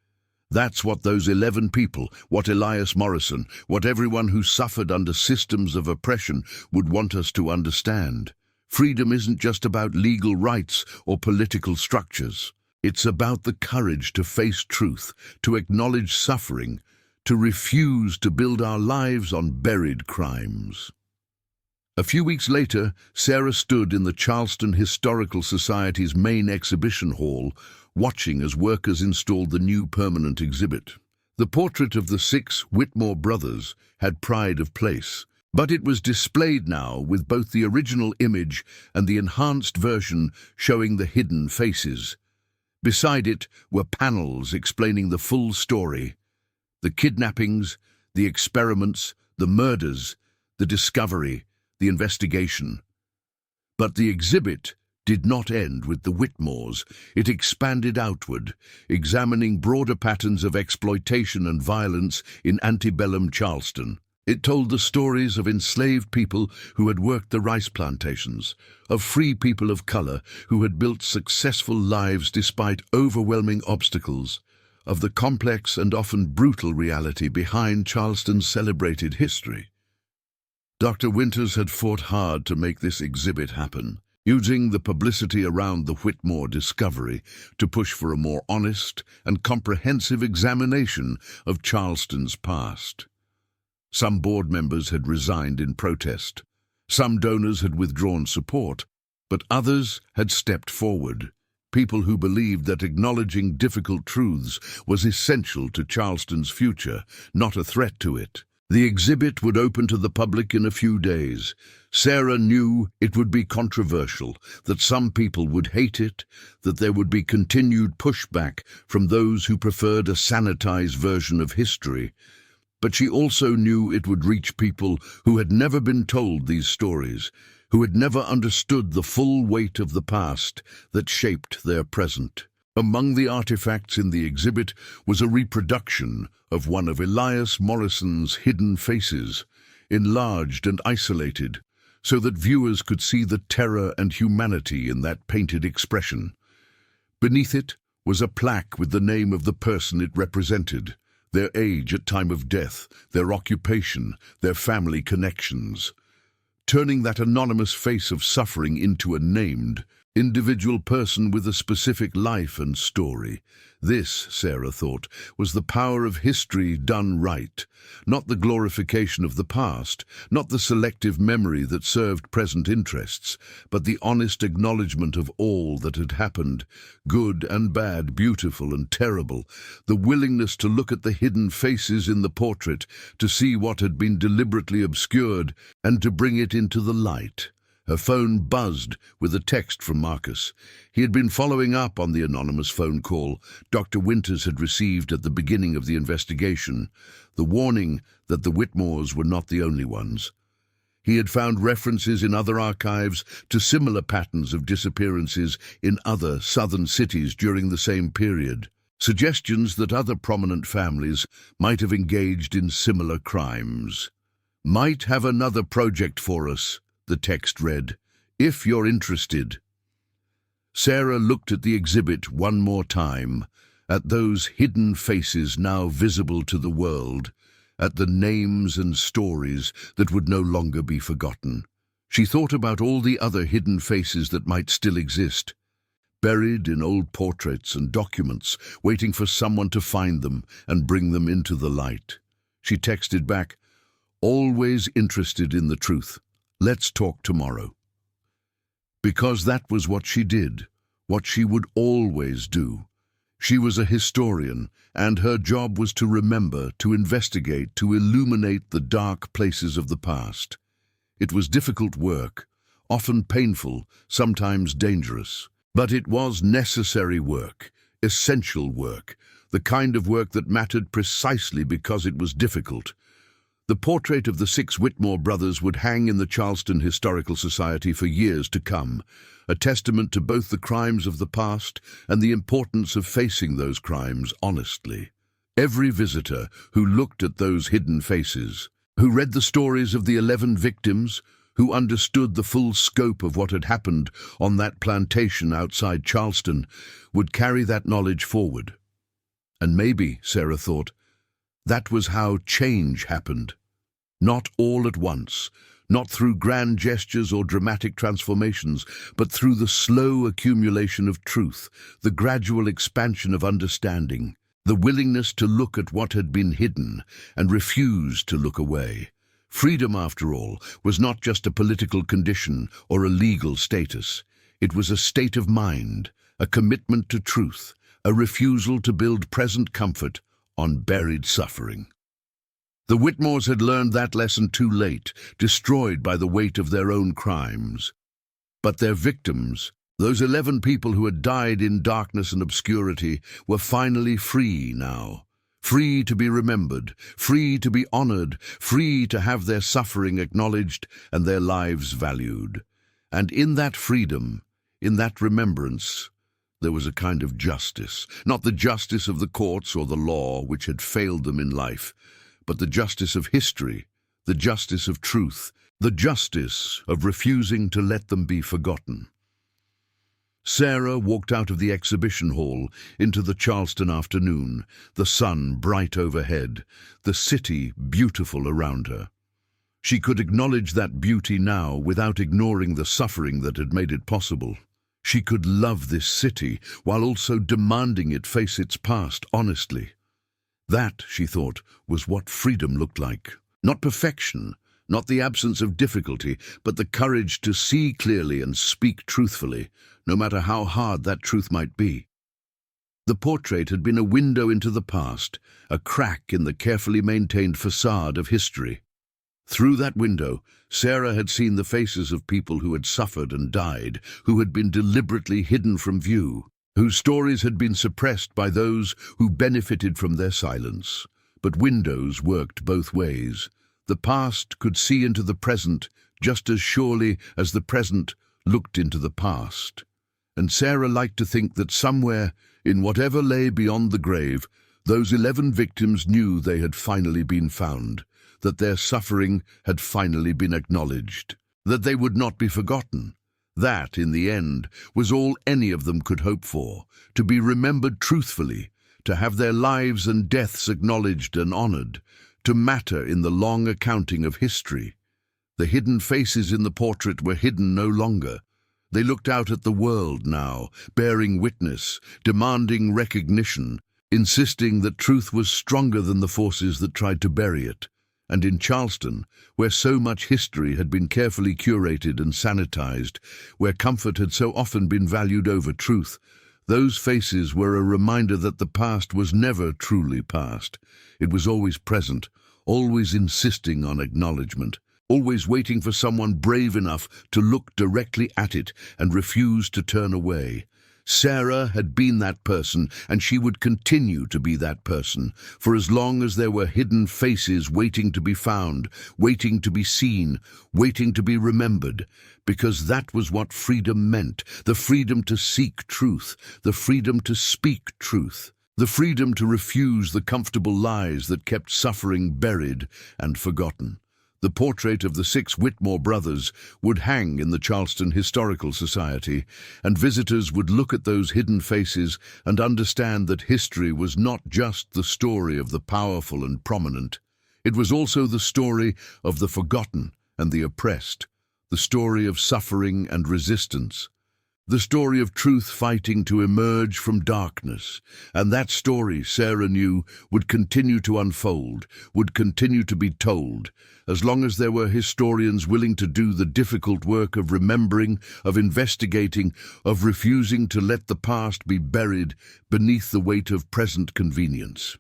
S1: That's what those 11 people, what Elias Morrison, what everyone who suffered under systems of oppression would want us to understand. Freedom isn't just about legal rights or political structures. It's about the courage to face truth, to acknowledge suffering, to refuse to build our lives on buried crimes." A few weeks later, Sarah stood in the Charleston Historical Society's main exhibition hall, watching as workers installed the new permanent exhibit. The portrait of the 6 Whitmore brothers had pride of place, but it was displayed now with both the original image and the enhanced version showing the hidden faces. Beside it were panels explaining the full story: the kidnappings, the experiments, the murders, the discovery, the investigation. But the exhibit did not end with the Whitmores. It expanded outward, examining broader patterns of exploitation and violence in antebellum Charleston. It told the stories of enslaved people who had worked the rice plantations, of free people of color who had built successful lives despite overwhelming obstacles, of the complex and often brutal reality behind Charleston's celebrated history. Dr. Winters had fought hard to make this exhibit happen, using the publicity around the Whitmore discovery to push for a more honest and comprehensive examination of Charleston's past. Some board members had resigned in protest. Some donors had withdrawn support. But others had stepped forward, people who believed that acknowledging difficult truths was essential to Charleston's future, not a threat to it. The exhibit would open to the public in a few days. Sarah knew it would be controversial, that some people would hate it, that there would be continued pushback from those who preferred a sanitized version of history. But she also knew it would reach people who had never been told these stories, who had never understood the full weight of the past that shaped their present. Among the artifacts in the exhibit was a reproduction of one of Elias Morrison's hidden faces, enlarged and isolated, so that viewers could see the terror and humanity in that painted expression. Beneath it was a plaque with the name of the person it represented, their age at time of death, their occupation, their family connections. Turning that anonymous face of suffering into a named, individual person with a specific life and story. This, Sarah thought, was the power of history done right, not the glorification of the past, not the selective memory that served present interests, but the honest acknowledgement of all that had happened, good and bad, beautiful and terrible, the willingness to look at the hidden faces in the portrait, to see what had been deliberately obscured, and to bring it into the light. Her phone buzzed with a text from Marcus. He had been following up on the anonymous phone call Dr. Winters had received at the beginning of the investigation, the warning that the Whitmores were not the only ones. He had found references in other archives to similar patterns of disappearances in other southern cities during the same period, suggestions that other prominent families might have engaged in similar crimes. "Might have another project for us," the text read, "if you're interested." Sarah looked at the exhibit one more time, at those hidden faces now visible to the world, at the names and stories that would no longer be forgotten. She thought about all the other hidden faces that might still exist, buried in old portraits and documents, waiting for someone to find them and bring them into the light. She texted back, "Always interested in the truth. Let's talk tomorrow." Because that was what she did, what she would always do. She was a historian, and her job was to remember, to investigate, to illuminate the dark places of the past. It was difficult work, often painful, sometimes dangerous. But it was necessary work, essential work, the kind of work that mattered precisely because it was difficult. The portrait of the 6 Whitmore brothers would hang in the Charleston Historical Society for years to come, a testament to both the crimes of the past and the importance of facing those crimes honestly. Every visitor who looked at those hidden faces, who read the stories of the 11 victims, who understood the full scope of what had happened on that plantation outside Charleston, would carry that knowledge forward. And maybe, Sarah thought, that was how change happened. Not all at once, not through grand gestures or dramatic transformations, but through the slow accumulation of truth, the gradual expansion of understanding, the willingness to look at what had been hidden and refuse to look away. Freedom, after all, was not just a political condition or a legal status. It was a state of mind, a commitment to truth, a refusal to build present comfort on buried suffering. The Whitmores had learned that lesson too late, destroyed by the weight of their own crimes. But their victims, those 11 people who had died in darkness and obscurity, were finally free now. Free to be remembered, free to be honored, free to have their suffering acknowledged and their lives valued. And in that freedom, in that remembrance, there was a kind of justice, not the justice of the courts or the law which had failed them in life, but the justice of history, the justice of truth, the justice of refusing to let them be forgotten. Sarah walked out of the exhibition hall into the Charleston afternoon, the sun bright overhead, the city beautiful around her. She could acknowledge that beauty now without ignoring the suffering that had made it possible. She could love this city while also demanding it face its past honestly. That, she thought, was what freedom looked like. Not perfection, not the absence of difficulty, but the courage to see clearly and speak truthfully, no matter how hard that truth might be. The portrait had been a window into the past, a crack in the carefully maintained facade of history. Through that window, Sarah had seen the faces of people who had suffered and died, who had been deliberately hidden from view, whose stories had been suppressed by those who benefited from their silence. But windows worked both ways. The past could see into the present just as surely as the present looked into the past. And Sarah liked to think that somewhere, in whatever lay beyond the grave, those 11 victims knew they had finally been found, that their suffering had finally been acknowledged, that they would not be forgotten. That, in the end, was all any of them could hope for, to be remembered truthfully, to have their lives and deaths acknowledged and honored, to matter in the long accounting of history. The hidden faces in the portrait were hidden no longer. They looked out at the world now, bearing witness, demanding recognition, insisting that truth was stronger than the forces that tried to bury it. And in Charleston, where so much history had been carefully curated and sanitized, where comfort had so often been valued over truth, those faces were a reminder that the past was never truly past. It was always present, always insisting on acknowledgement, always waiting for someone brave enough to look directly at it and refuse to turn away. Sarah had been that person, and she would continue to be that person, for as long as there were hidden faces waiting to be found, waiting to be seen, waiting to be remembered, because that was what freedom meant, the freedom to seek truth, the freedom to speak truth, the freedom to refuse the comfortable lies that kept suffering buried and forgotten. The portrait of the 6 Whitmore brothers would hang in the Charleston Historical Society, and visitors would look at those hidden faces and understand that history was not just the story of the powerful and prominent. It was also the story of the forgotten and the oppressed, the story of suffering and resistance, the story of truth fighting to emerge from darkness. And that story, Sarah knew, would continue to unfold, would continue to be told, as long as there were historians willing to do the difficult work of remembering, of investigating, of refusing to let the past be buried beneath the weight of present convenience.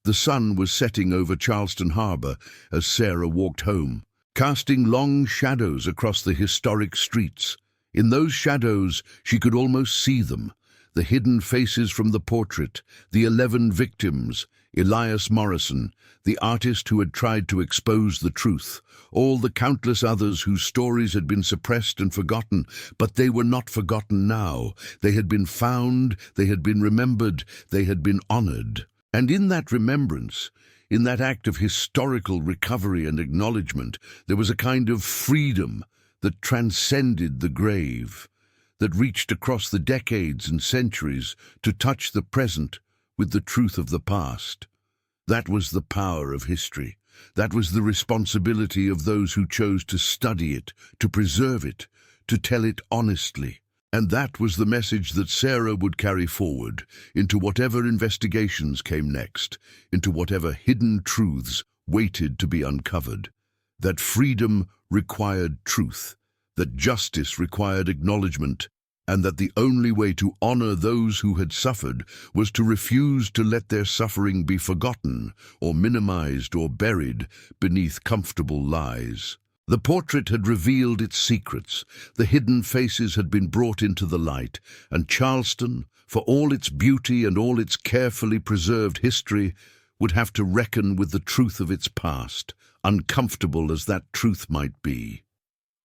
S1: The sun was setting over Charleston Harbor as Sarah walked home, casting long shadows across the historic streets. In those shadows, she could almost see them, the hidden faces from the portrait, the 11 victims, Elias Morrison, the artist who had tried to expose the truth, all the countless others whose stories had been suppressed and forgotten, but they were not forgotten now. They had been found, they had been remembered, they had been honored. And in that remembrance, in that act of historical recovery and acknowledgement, there was a kind of freedom that transcended the grave, that reached across the decades and centuries to touch the present with the truth of the past. That was the power of history. That was the responsibility of those who chose to study it, to preserve it, to tell it honestly. And that was the message that Sarah would carry forward into whatever investigations came next, into whatever hidden truths waited to be uncovered. That freedom required truth, that justice required acknowledgement, and that the only way to honor those who had suffered was to refuse to let their suffering be forgotten or minimized or buried beneath comfortable lies. The portrait had revealed its secrets, the hidden faces had been brought into the light, and Charleston, for all its beauty and all its carefully preserved history, would have to reckon with the truth of its past, uncomfortable as that truth might be.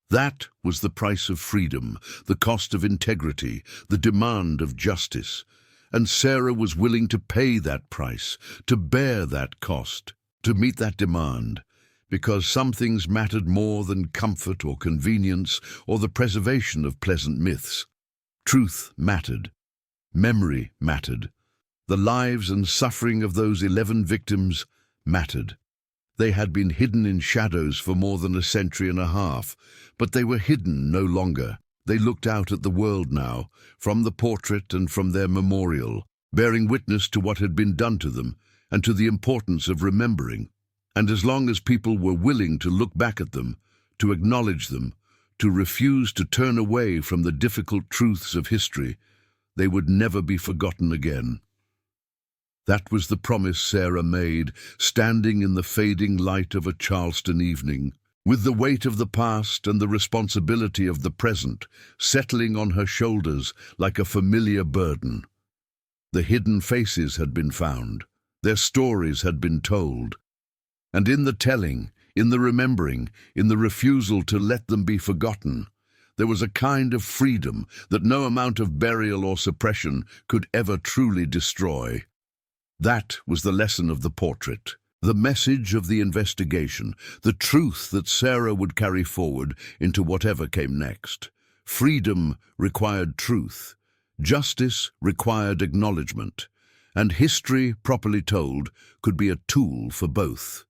S1: That was the price of freedom, the cost of integrity, the demand of justice. And Sarah was willing to pay that price, to bear that cost, to meet that demand, because some things mattered more than comfort or convenience or the preservation of pleasant myths. Truth mattered. Memory mattered. The lives and suffering of those 11 victims mattered. They had been hidden in shadows for more than a century and a half, but they were hidden no longer. They looked out at the world now, from the portrait and from their memorial, bearing witness to what had been done to them and to the importance of remembering. And as long as people were willing to look back at them, to acknowledge them, to refuse to turn away from the difficult truths of history, they would never be forgotten again. That was the promise Sarah made, standing in the fading light of a Charleston evening, with the weight of the past and the responsibility of the present settling on her shoulders like a familiar burden. The hidden faces had been found, their stories had been told, and in the telling, in the remembering, in the refusal to let them be forgotten, there was a kind of freedom that no amount of burial or suppression could ever truly destroy. That was the lesson of the portrait, the message of the investigation, the truth that Sarah would carry forward into whatever came next. Freedom required truth, justice required acknowledgement, and history, properly told, could be a tool for both.